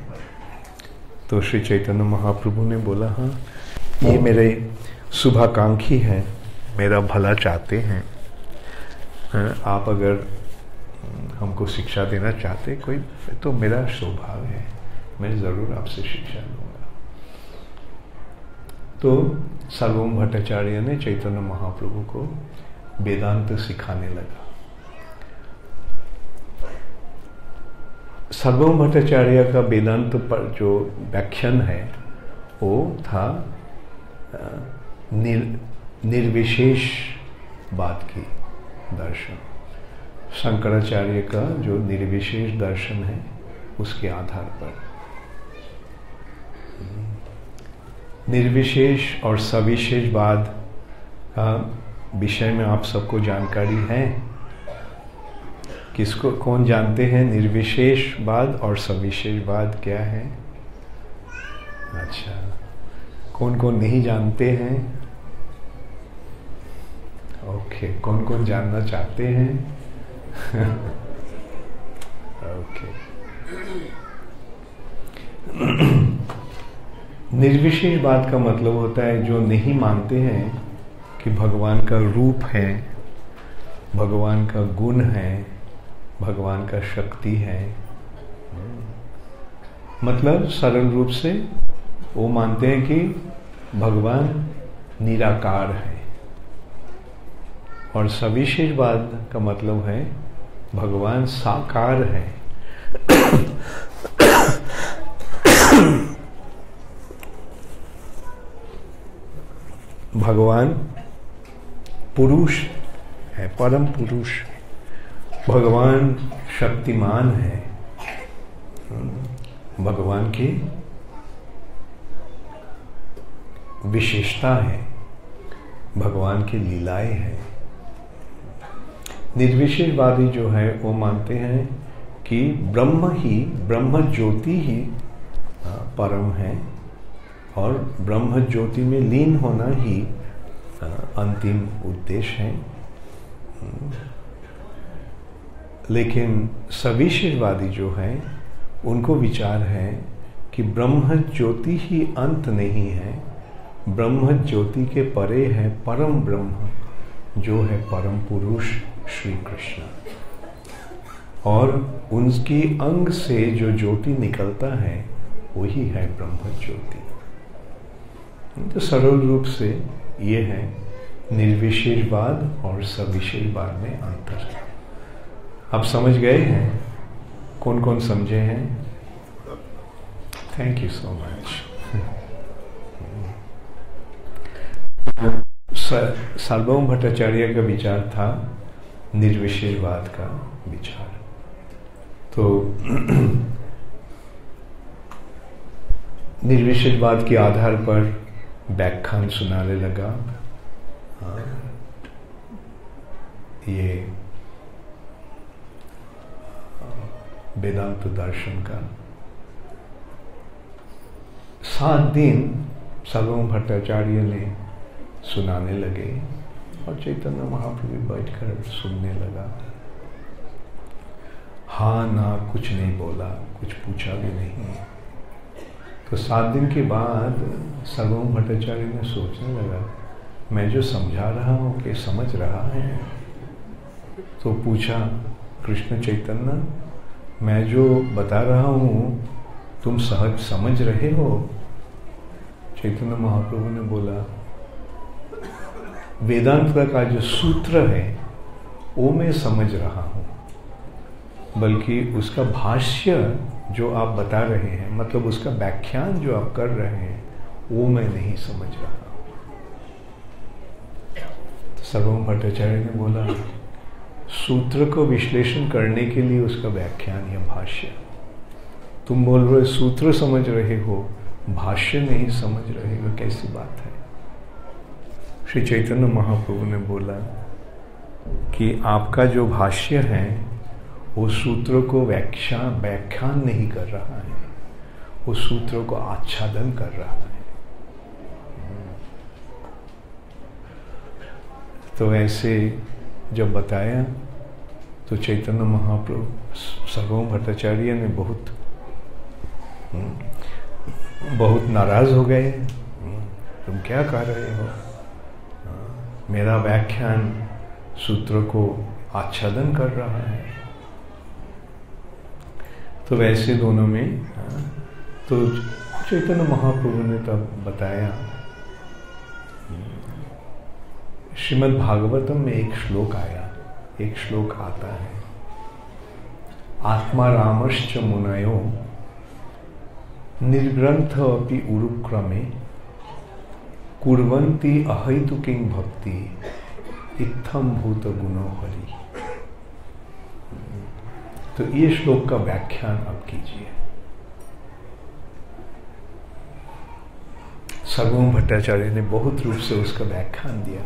तो श्री चैतन्य महाप्रभु ने बोला, हाँ ये मेरे शुभाकांक्षी हैं, मेरा भला चाहते हैं, आप अगर हमको शिक्षा देना चाहते कोई तो मेरा सौभाग्य है, मैं ज़रूर आपसे शिक्षा लूँगा। तो सर्वभौम भट्टाचार्य ने चैतन्य महाप्रभु को वेदांत सिखाने लगा। सर्वभौम भट्टाचार्य का वेदांत पर जो व्याख्यान है वो था निर्विशेष बात की दर्शन। शंकराचार्य का जो निर्विशेष दर्शन है उसके आधार पर निर्विशेष और सविशेषवाद का विषय में आप सबको जानकारी है। किसको कौन जानते हैं निर्विशेषवाद और सविशेषवाद क्या है? अच्छा, कौन कौन नहीं जानते हैं? ओके, कौन कौन जानना चाहते हैं? ओके। निर्विशेषवाद का मतलब होता है जो नहीं मानते हैं कि भगवान का रूप है, भगवान का गुण है, भगवान का शक्ति है। मतलब सरल रूप से वो मानते हैं कि भगवान निराकार है। और सविशेषवाद का मतलब है भगवान साकार है। भगवान पुरुष है, परम पुरुष। भगवान शक्तिमान है। भगवान की विशेषता है, भगवान की लीलाएं हैं। निर्विशेषवादी जो है वो मानते हैं कि ब्रह्म ज्योति ही परम है और ब्रह्म ज्योति में लीन होना ही अंतिम उद्देश्य है। लेकिन सविशेषवादी जो है उनको विचार है कि ब्रह्म ज्योति ही अंत नहीं है, ब्रह्म ज्योति के परे है परम ब्रह्म जो है परम पुरुष श्री कृष्ण, और उनकी अंग से जो ज्योति निकलता है वही है ब्रह्म ज्योति। तो सरल रूप से ये है निर्विशेषवाद और सविशेषवाद में अंतर। आप समझ गए हैं? कौन कौन समझे हैं? Thank you so much. Sarvabhauma Bhattacharya का विचार था निर्विशेषवाद का विचार। तो निर्विशेषवाद के आधार पर व्याख्यान सुनाने लगा। ये वेदांत दर्शन का 7 दिन सर्वभौम भट्टाचार्य ने सुनाने लगे और चैतन्य महाप्रभु बैठकर सुनने लगा। हाँ ना कुछ नहीं बोला, कुछ पूछा भी नहीं। तो 7 दिन के बाद सर्वभौम भट्टाचार्य ने सोचने लगा, मैं जो समझा रहा हूँ कि समझ रहा है? तो पूछा, कृष्ण चैतन्य, मैं जो बता रहा हूँ तुम सहज समझ रहे हो? चैतन्य महाप्रभु ने बोला, वेदांत का जो सूत्र है वो मैं समझ रहा हूँ, बल्कि उसका भाष्य जो आप बता रहे हैं, मतलब उसका व्याख्यान जो आप कर रहे हैं, वो मैं नहीं समझ रहा। तो सर्वभौम भट्टाचार्य ने बोला, सूत्र को विश्लेषण करने के लिए उसका व्याख्यान या भाष्य, तुम बोल रहे सूत्र समझ रहे हो, भाष्य नहीं समझ रहे हो, कैसी बात है? श्री चैतन्य महाप्रभु ने बोला कि आपका जो भाष्य है वो सूत्रों को व्याख्यान नहीं कर रहा है, वो सूत्रों को आच्छादन कर रहा है। तो ऐसे जब बताया तो चैतन्य महाप्रभु सार्वभौम भट्टाचार्य ने बहुत नाराज हो गए। तुम क्या कह रहे हो? मेरा व्याख्यान सूत्र को आच्छादन कर रहा है। तो वैसे दोनों में तो चैतन्य महाप्रभु ने तब बताया, श्रीमद् भागवतम में एक श्लोक आता है, आत्मा रामश्च मुनयो निर्ग्रंथ अपि उरुक्रमे कुर्वन्ति अहैतुकीं भक्ति इत्थम भूत गुणो हरि। तो ये श्लोक का व्याख्यान अब कीजिए। सार्वभौम भट्टाचार्य ने बहुत रूप से उसका व्याख्यान दिया।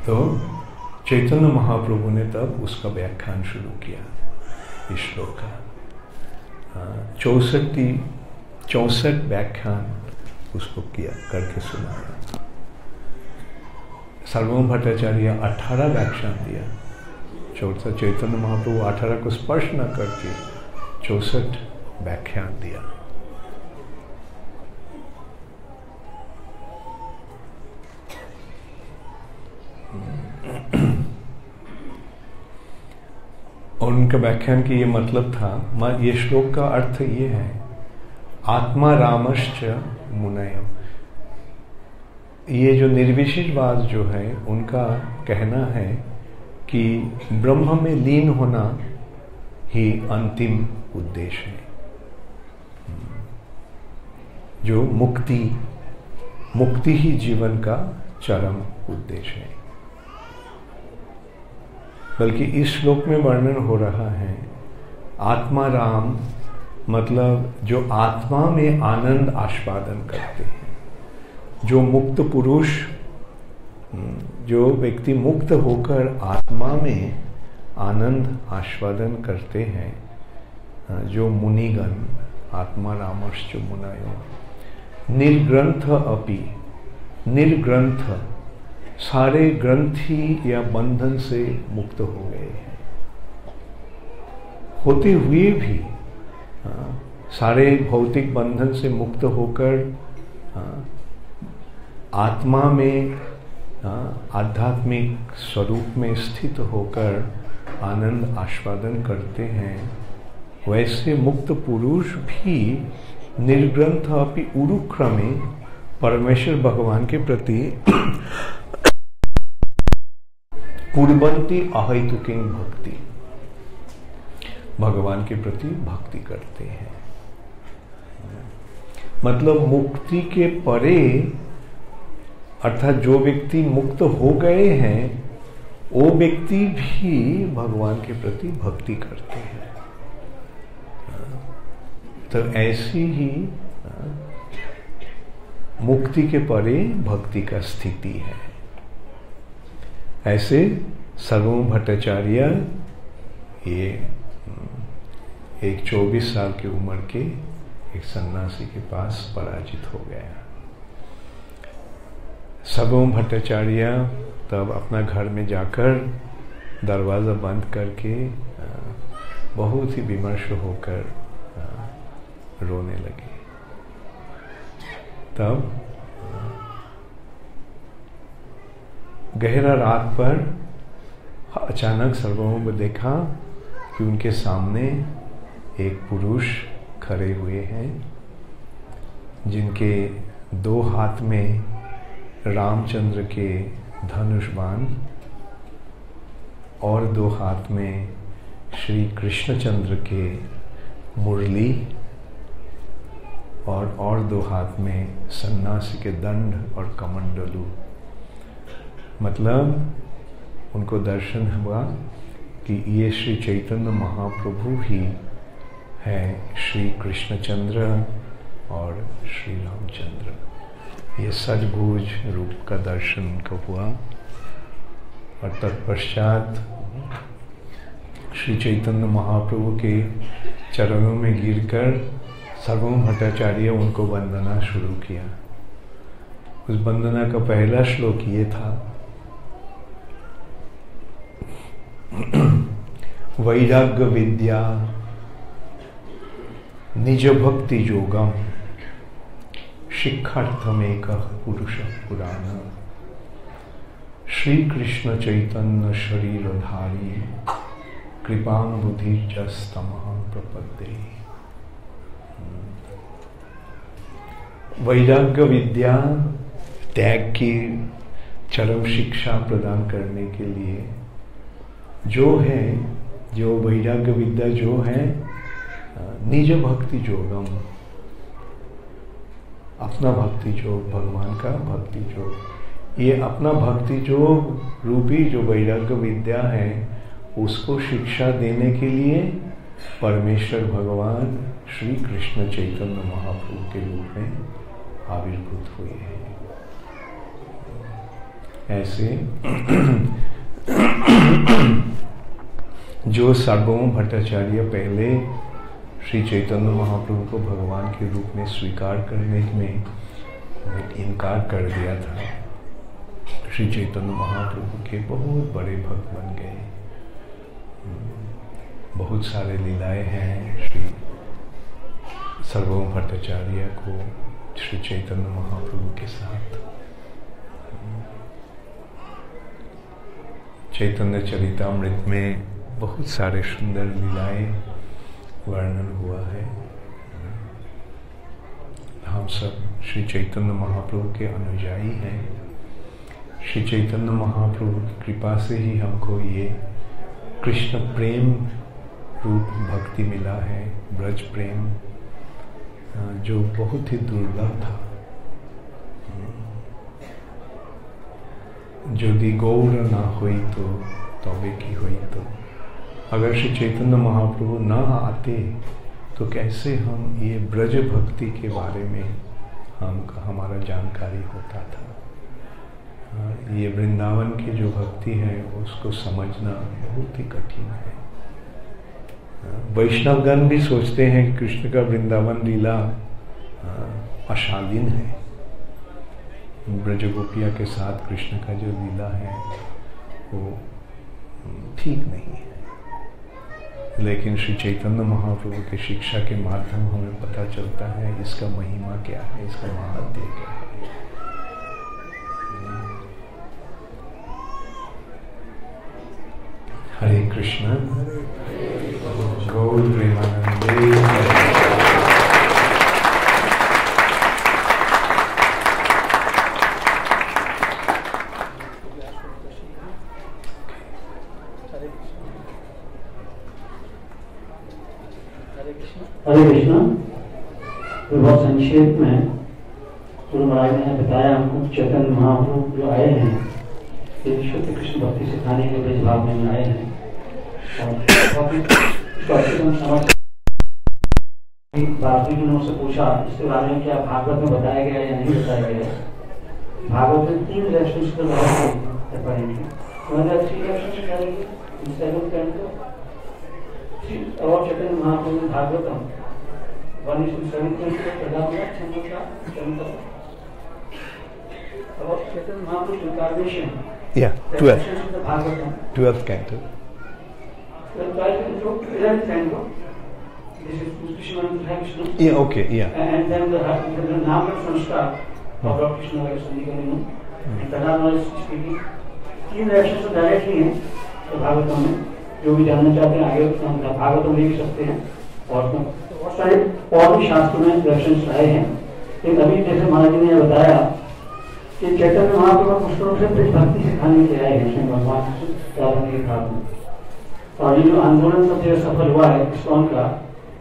तो चैतन्य महाप्रभु ने तब उसका व्याख्यान शुरू किया इस श्लोक का। 64 व्याख्यान उसको किया करके सुनाया। सार्वभौम भट्टाचार्य 18 व्याख्यान दिया। चैतन्य महाप्रभु 18 को स्पर्श न करके 64 व्याख्यान दिया। और उनका व्याख्यान की ये मतलब था, ये श्लोक का अर्थ ये है, आत्मा रामश्च मुनयो। ये जो निर्विशेषवाद जो है उनका कहना है कि ब्रह्म में लीन होना ही अंतिम उद्देश्य है, जो मुक्ति ही जीवन का चरम उद्देश्य है। बल्कि इस श्लोक में वर्णन हो रहा है, आत्मा राम मतलब जो आत्मा में आनंद आस्वादन करते हैं, जो मुक्त पुरुष, जो व्यक्ति मुक्त होकर आत्मा में आनंद आस्वादन करते हैं, जो मुनिगण, आत्मा रामश्च मुनयो निर्ग्रंथ अपि, निर्ग्रंथ सारे ग्रंथि या बंधन से मुक्त हो गए हैं, होते हुए भी सारे भौतिक बंधन से मुक्त होकर आत्मा में आध्यात्मिक स्वरूप में स्थित होकर आनंद आस्वादन करते हैं। वैसे मुक्त पुरुष भी निर्ग्रंथ अपि उरुक्रमे परमेश्वर भगवान के प्रति कुर्वन्ति अहैतुकीं भक्ति, भगवान के प्रति भक्ति करते हैं। मतलब मुक्ति के परे, अर्थात जो व्यक्ति मुक्त हो गए हैं वो व्यक्ति भी भगवान के प्रति भक्ति करते हैं। तो ऐसी ही मुक्ति के परे भक्ति का स्थिति है। ऐसे सार्वभौम भट्टाचार्य ये एक 24 साल की उम्र के एक सन्यासी के पास पराजित हो गया। सार्वभौम भट्टाचार्य तब अपना घर में जाकर दरवाज़ा बंद करके बहुत ही विमर्श होकर रोने लगे। तब गहरा रात पर अचानक सार्वभौम ने देखा कि उनके सामने एक पुरुष खड़े हुए हैं, जिनके 2 हाथ में रामचंद्र के धनुष बाण और 2 हाथ में श्री कृष्णचंद्र के मुरली और 2 हाथ में सन्यासी के दंड और कमंडलू। मतलब उनको दर्शन हुआ कि ये श्री चैतन्य महाप्रभु ही है, श्री कृष्णचंद्र और श्री रामचंद्र। ये सचभुज रूप का दर्शन उनको हुआ। और तत्पश्चात श्री चैतन्य महाप्रभु के चरणों में गिरकर सार्वभौम भट्टाचार्य उनको वंदना शुरू किया। उस वंदना का पहला श्लोक ये था, वैराग्य विद्या निज भक्ति योगम शिक्षार्थमेक पुरुष पुराण श्री कृष्ण चैतन्य शरीरधारी कृपाम्बुधिर्जस्तमहं प्रपद्ये। वैराग्य विद्या त्याग की चरम शिक्षा प्रदान करने के लिए जो वैराग्य विद्या जो है निज भक्ति योगम, अपना भक्ति योग, भगवान का भक्ति योग, ये अपना भक्ति योग रूपी जो वैराग्य विद्या है उसको शिक्षा देने के लिए परमेश्वर भगवान श्री कृष्ण चैतन्य महाप्रभु के रूप में आविर्भूत हुए हैं। ऐसे जो सार्वभौम भट्टाचार्य पहले श्री चैतन्य महाप्रभु को भगवान के रूप में स्वीकार करने में इनकार कर दिया था, श्री चैतन्य महाप्रभु के बहुत बड़े भक्त बन गए। बहुत सारे लीलाएं हैं श्री सार्वभौम भट्टाचार्य को श्री चैतन्य महाप्रभु के साथ। चैतन्य चरितामृत में बहुत सारे सुंदर लीलाएं वर्णन हुआ है। हम सब श्री चैतन्य महाप्रभु के अनुयायी हैं। श्री चैतन्य महाप्रभु की कृपा से ही हमको ये कृष्ण प्रेम रूप भक्ति मिला है, ब्रज प्रेम, जो बहुत ही दुर्लभ था। यदि गौर ना हुई तो तौबे की हुई तो, अगर श्री चैतन्य महाप्रभु ना आते तो कैसे हम ये ब्रज भक्ति के बारे में हमारा जानकारी होता था। ये वृंदावन की जो भक्ति है उसको समझना बहुत ही कठिन है। वैष्णवगण भी सोचते हैं कि कृष्ण का वृंदावन लीला अशालीन है, ब्रज गोपिया के साथ कृष्ण का जो लीला है वो ठीक नहीं है। लेकिन श्री चैतन्य महाप्रभु के शिक्षा के माध्यम हमें पता चलता है इसका महिमा क्या है, इसका महात्म्य क्या है। हरे कृष्ण, गौर प्रेमानंदे। हरे कृष्णा। बहुत संक्षेप में गुरु महाराज ने बताया हमको चैतन्य महाप्रभु जो आए हैं ये शुद्ध कृष्ण भक्ति सिखाने के लिए भाव में आए हैं। बाबूजी से पूछा इसके बारे में क्या भागवत में बताया गया या नहीं बताया गया। भागवत में 3 रेफरेंस पर और चैतन्य महाप्रभु भागवतम 1:17 और Chaitanya Mahaprabhu incarnation. Yeah, 12th canto. 11th canto. This is Krishna. Yeah, okay, yeah. And then the Namra Sanskar of Lord Krishna Sandhikanu and Kadama is speaking. 3 reactions तो डायरेक्टली हैं तो भागवतम में जो भी जानना चाहते हैं आगे भागवतम ले भी सकते हैं और बहुत सारे और भी शास्त्रों में रेफरेंस आए हैं। लेकिन अभी जैसे महाराज जी ने बताया कि चैतन्य महाप्रभु कुछ रूप से भक्ति सिखाने के आए हैं भगवान के साथ। और ये जो आंदोलन सबसे सफल हुआ है इस्कॉन का,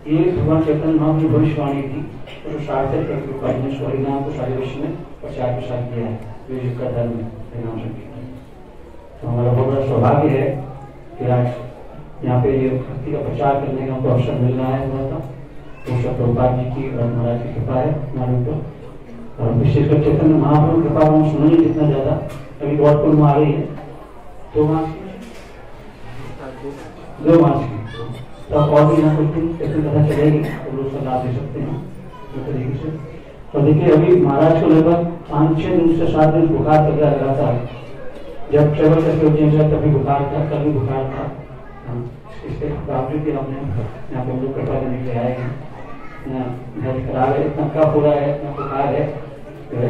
ये भगवान चैतन्य महाप्रभु भविष्यवाणी थी तो सार्थक हरिनाम को सारे विश्व में प्रचार प्रसार किया है युग का धर्म हरिनाम संकीर्तन। तो हमारा बहुत बड़ा सौभाग्य है कि आज यहाँ पे ये भक्ति का प्रचार करने का हमको अवसर मिल रहा है। थोड़ा सा तो सब प्रभुपाद जी की और महाराज की कृपा है हमारे ऊपर और विशेषकर चैतन्य महाप्रभु कृपा हम सुनेंगे जितना ज्यादा। अभी गौर पूर्णिमा आ रही है 2 मार्च की तब और भी यहाँ कुछ दिन कैसे पता चलेगी तो लोग सलाह दे सकते हैं इस तरीके से। तो देखिए अभी महाराज को लगभग 5-6 दिन से 7 दिन बुखार चल रहा था। जब ट्रेवल करके उज्जैन तभी बुखार था, कभी बुखार था। इसके बावजूद भी हमने यहाँ पे लोग कृपा करने के लिए आए हैं। हेल्थ खराब है, इतना कफ हो रहा है, इतना बुखार है,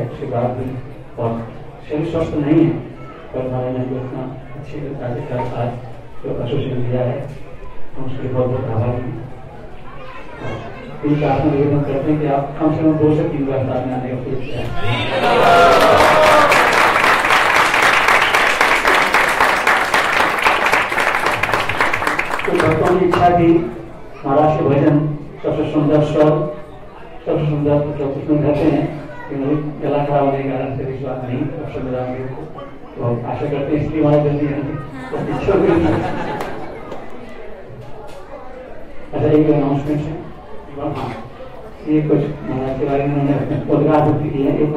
उसके बाद भी और शरीर स्वस्थ नहीं है, पर हमारे ने जो इतना अच्छे कार्य का साथ जो एसोसिएशन दिया है हम उसके लिए बहुत बहुत आभारी हैं। आप निवेदन करते हैं कि आप कम से कम 2 से 3 बार साथ में आने का कोशिश करें। तो भक्तों की इच्छा थी महाराज के भजन सबसे सुंदर स्वर, सबसे सुंदर जो कुछ में कहते हैं कि गला खराब होने के कारण से विश्वास नहीं तो आशा करते हैं इसलिए हमारे जल्दी अच्छा एक अनाउंसमेंट है। हाँ, ये कुछ महाराज के बारे में उन्होंने उद्घाटन की है, एक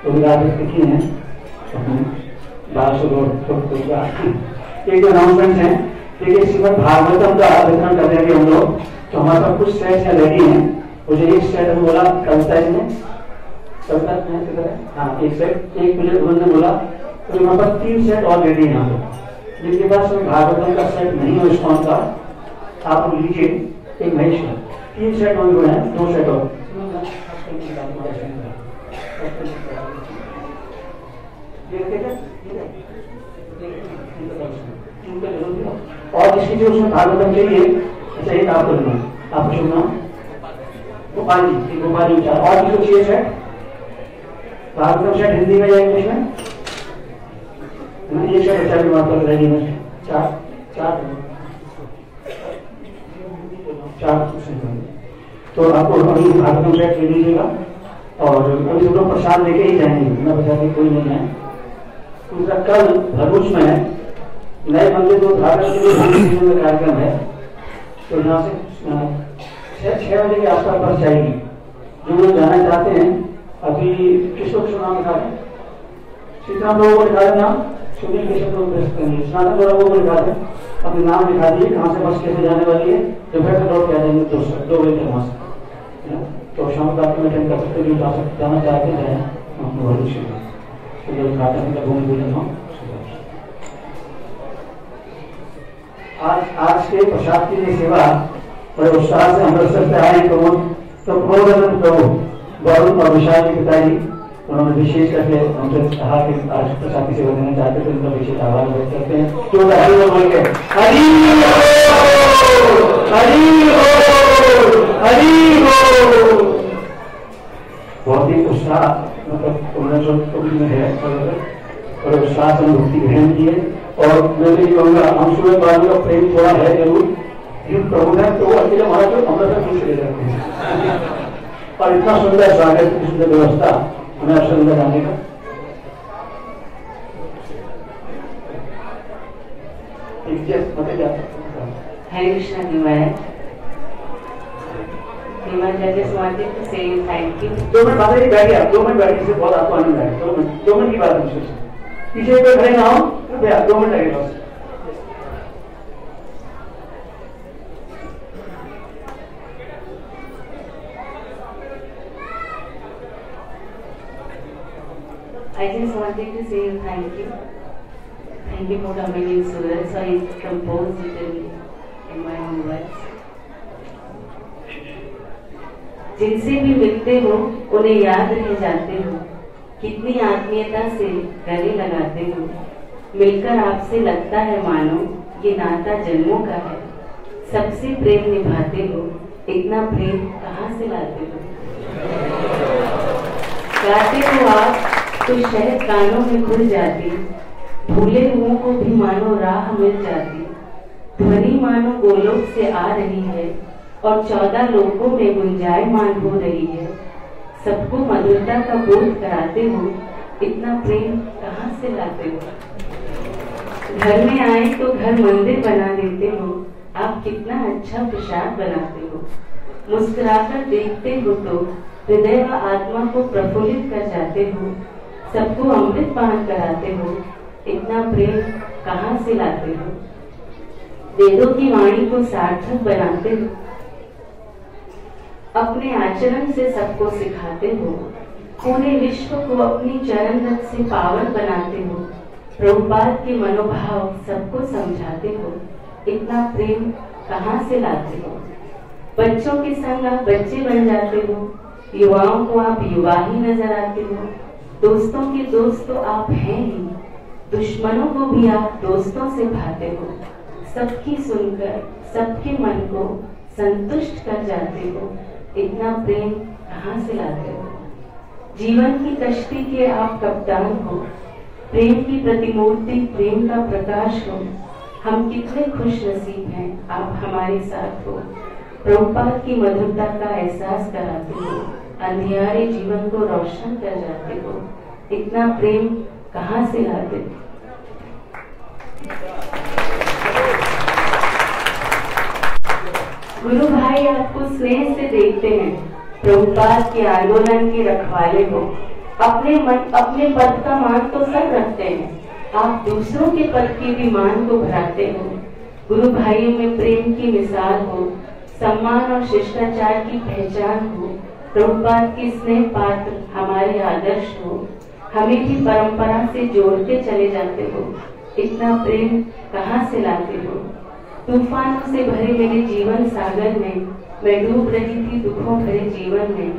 उद्घाटन की है 1200 एक अनाउंसमेंट है। देखिए श्रीमद् भागवतम का वितरण कर रहे हैं हम लोग, तो हमारे पास कुछ सेट है रेडी है। मुझे एक सेट में बोला कविता में कविता हाँ एक सेट, एक मिनट उन्होंने बोला, तो हमारे पास 3 सेट और रेडी है यहाँ पे। जिनके पास भागवतम का सेट नहीं है रिस्पॉन्स का, आप लोग लीजिए एक महेश का 3 सेट और हुए हैं, 2 सेट और और जिसकी जो उसमें भागवतम चाहिए अच्छा एक आप करना, आपको सुनना गोपाल जी, गोपाल जी विचार और किसी को चाहिए सेट भागवतम सेट हिंदी में या इंग्लिश में? ये सेट अच्छा भी बात कर रही है, 4 तो आपको अभी भागवतम सेट ले लीजिएगा और अभी सब लोग प्रसाद लेके ही जाएंगे, बिना प्रसाद के कोई नहीं है। दूसरा कल भरूच में नए मंदिर को उद्घाटन के लिए कार्यक्रम है, तो यहाँ से 6 बजे के आसपास बस जाएगी। जो लोग जाना चाहते हैं अभी किसको नाम लिखा है? सीताराम लोगों को लिखा है नाम, सुनील के शब्द स्नातक लोगों को लिखा है, अपने नाम लिखा दिए कहाँ से बस कैसे जाने वाली है, दोपहर लौट के आ जाएंगे 2 बजे तक वहाँ से। तो शाम को आप अटेंड कर सकते हो, जाना चाहते हैं उद्घाटन का भूमि पूजन। आज के प्रसाद की लिए सेवा बड़े उत्साह से अमृतसर से आए तो प्रभु गौरव और विशाल के पिताजी उन्होंने विशेष करके हमसे कहा कि आज प्रसाद की सेवा देना चाहते थे, उनका विशेष आभार व्यक्त करते हैं। तो हरि बोल बोल के हरि बहुत ही उत्साह मतलब उन्होंने है और उत्साह से भक्ति ग्रहण किए। और मैं भी कहूँगा हम सुबह वालों का प्रेम थोड़ा है जरूर, लेकिन प्रभु है तो वो अकेले हमारा जो अमृत खुश ले जाते हैं। और इतना सुंदर स्वागत, इतनी सुंदर व्यवस्था हमें अवसर मिला जाने का। Hare Krishna Nimaya. I just wanted to say thank you. 2 minute बाद बैठिए आप, 2 मिनट बैठिए, इससे बहुत आपको आनंद आएगा। 2 मिनट की बात है, पीछे पे खड़े ना हो, कृपया 2 मिनट लगेगा बस। I just wanted to say thank you. Thank you for coming in Surat. So I composed it in my own words. जिनसे भी मिलते हो उन्हें याद रह जाते हो, कितनी आत्मीयता से गले लगाते हो, मिलकर आपसे लगता है मानो ये नाता जन्मों का है, सबसे प्रेम निभाते हो, इतना प्रेम कहाँ से लाते हो? गाते हो आप तो शहद कानों में घुल जाती, भूले हुओं को भी मानो राह मिल जाती, ध्वनि मानो गोलोक से आ रही है और 14 लोकों में गुंजायमान हो रही है, सबको मधुरता का बोध कराते हो, इतना प्रेम कहाँ से लाते हो? घर में आए तो घर मंदिर बना देते हो, आप कितना अच्छा प्रसाद बनाते हो, मुस्कुराकर देखते हो तो हृदय व आत्मा को प्रफुल्लित कर जाते हो, सबको अमृत पान कराते हो, इतना प्रेम कहाँ से लाते हो? वेदों की वाणी को सार्थक बनाते हो, अपने आचरण से सबको सिखाते हो, पूरे विश्व को अपनी चरण रथ से पावन बनाते हो, प्रभुपाद के मनोभाव सबको समझाते हो, इतना प्रेम कहाँ से लाते हो? बच्चों के संग आप बच्चे बन जाते हो, युवाओं को आप युवा ही नजर आते हो, दोस्तों के दोस्त तो आप हैं ही, दुश्मनों को भी आप दोस्तों से भाते हो, सबकी सुनकर सबके मन को संतुष्ट कर जाते हो, इतना प्रेम कहाँ से लाते हो? जीवन की कश्ती के आप कप्तान हो, प्रेम की प्रतिमूर्ति, प्रेम का प्रकाश हो, हम कितने खुश नसीब हैं आप हमारे साथ हो, प्रभुपाद की मधुरता का एहसास कराते हो, अंधियारे जीवन को रोशन कर जाते हो, इतना प्रेम कहाँ से लाते हो? गुरु भाई आपको स्नेह से देखते हैं, प्रभुपाद के आंदोलन के रखवाले हो, अपने पद का मान तो सब रखते हैं, आप दूसरों के पद की भी मान को भराते हो, गुरु भाइयों में प्रेम की मिसाल हो, सम्मान और शिष्टाचार की पहचान हो, प्रभुपाद की स्नेह पात्र हमारे आदर्श हो, हमें भी परंपरा से जोड़ते चले जाते हो, इतना प्रेम कहाँ से लाते हो? तूफानों से भरे मेरे जीवन सागर में मैं डूब रही थी दुखों भरे जीवन में,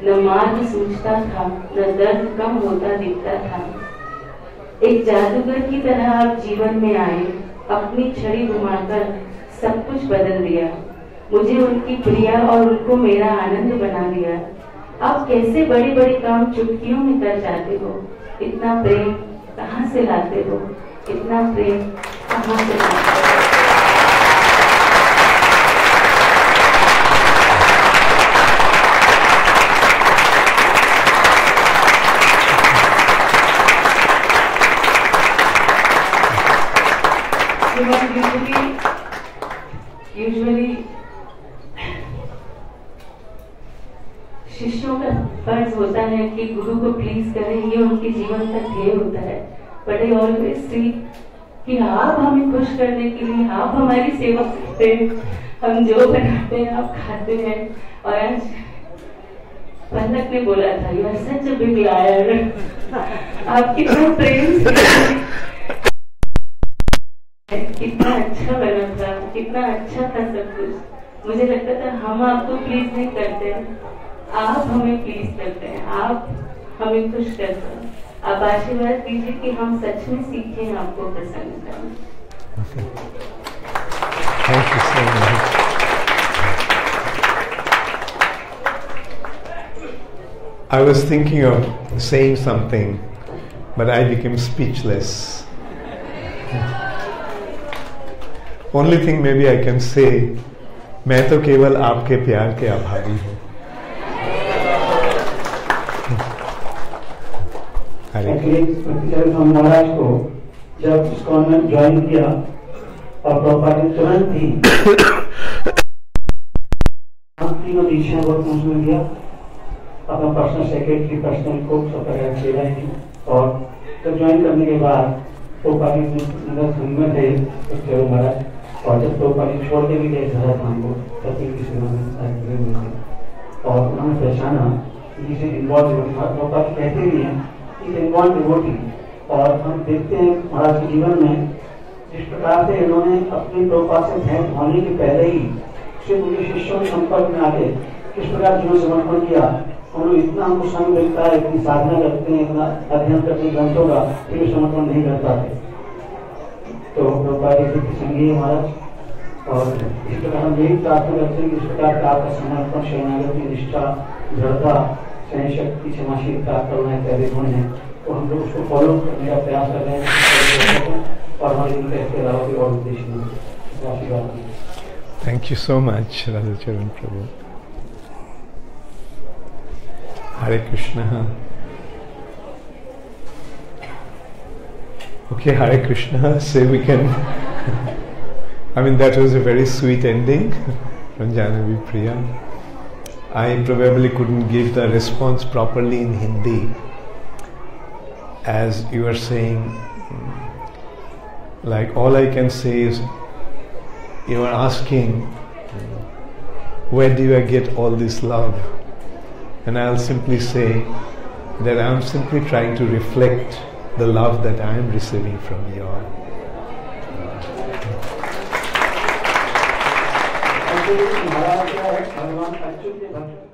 न मार्ग सूझता था न दर्द कम होता दिखता था, एक जादूगर की तरह आप जीवन में आए, अपनी छड़ी घुमाकर सब कुछ बदल दिया, मुझे उनकी प्रिया और उनको मेरा आनंद बना दिया। आप कैसे बड़े बड़े काम चुटकियों में कर जाते हो, इतना प्रेम कहाँ से लाते हो? इतना प्रेम कहाँ से लाते हो? यूजुअली शिष्यों का फर्ज होता है कि गुरु को प्लीज करें, ये उनके जीवन का ध्येय होता है, बट आई ऑलवेज सी कि आप हमें खुश करने के लिए आप हमारी सेवा करते हैं, हम जो बनाते हैं आप खाते हैं। और आज पलक ने बोला था you are such a big liar, आप कितना प्रेम से कितना अच्छा बना था, कितना अच्छा था सब कुछ। मुझे लगता था हम आपको प्लीज नहीं करते, आप हमें प्लीज करते हैं, आप हमें खुश करते हैं। आप आशीर्वाद दीजिए कि हम सच में सीखें आपको प्रसन्न करना। Thank you so much. I was thinking of saying something, but I became speechless. Only thing maybe I can say, मैं तो केवल आपके प्यार के आभारी हूँ। हम महाराज को जब इस्कॉन में ज्वाइन किया और प्रभुपाद ने तुरंत ही तीनों दीक्षाएं बहुत मुश्किल दिया, अपना पर्सनल सेक्रेटरी, पर्सनल कोच सब सेवा की। और जब ज्वाइन करने के बाद प्रभुपाद नगर संघ में थे तो महाराज, और जब प्रभुपाद छोड़ के भी गए धाम को तभी की सेवा में और उन्होंने पहचाना इसे इन्वॉल्व प्रभुपाद कहते भी हैं इन्वॉल्व डिवोटी। और हम देखते हैं महाराज के जीवन में जिस प्रकार से इन्होंने अपने प्रभुपाद से भेंट होने के पहले ही सिर्फ उनके शिष्यों के संपर्क में आके किस प्रकार जीवन समर्पण किया। हम लोग इतना हमको संग मिलता है, इतनी साधना करते हैं, इतना अध्ययन करते हैं ग्रंथों का, फिर भी समर्पण नहीं कर पाते। तो प्रभुपाद जी संगी महाराज, और इस प्रकार हम यही प्रार्थना करते हैं कि इस प्रकार का आपका समर्पण, शरणागति, निष्ठा, दृढ़ता, सहनशक्ति, क्षमाशीलता, करुणा इत्यादि गुण है, तो हम लोग उसको फॉलो करने का प्रयास कर रहे हैं और हमारे दिन का इसके अलावा कोई और उद्देश्य नहीं। आशीर्वाद। Thank you so much, Radhacharan Prabhu. Hare Krishna. Okay, Hare Krishna. So we can. I mean, that was a very sweet ending from Jahnavi Priya. I probably couldn't give the response properly in Hindi, as you are saying. Like all I can say is, you are asking where do I get all this love? And I'll simply say that I'm simply trying to reflect the love that I am receiving from you all. महाराज क्या है भगवान अच्युत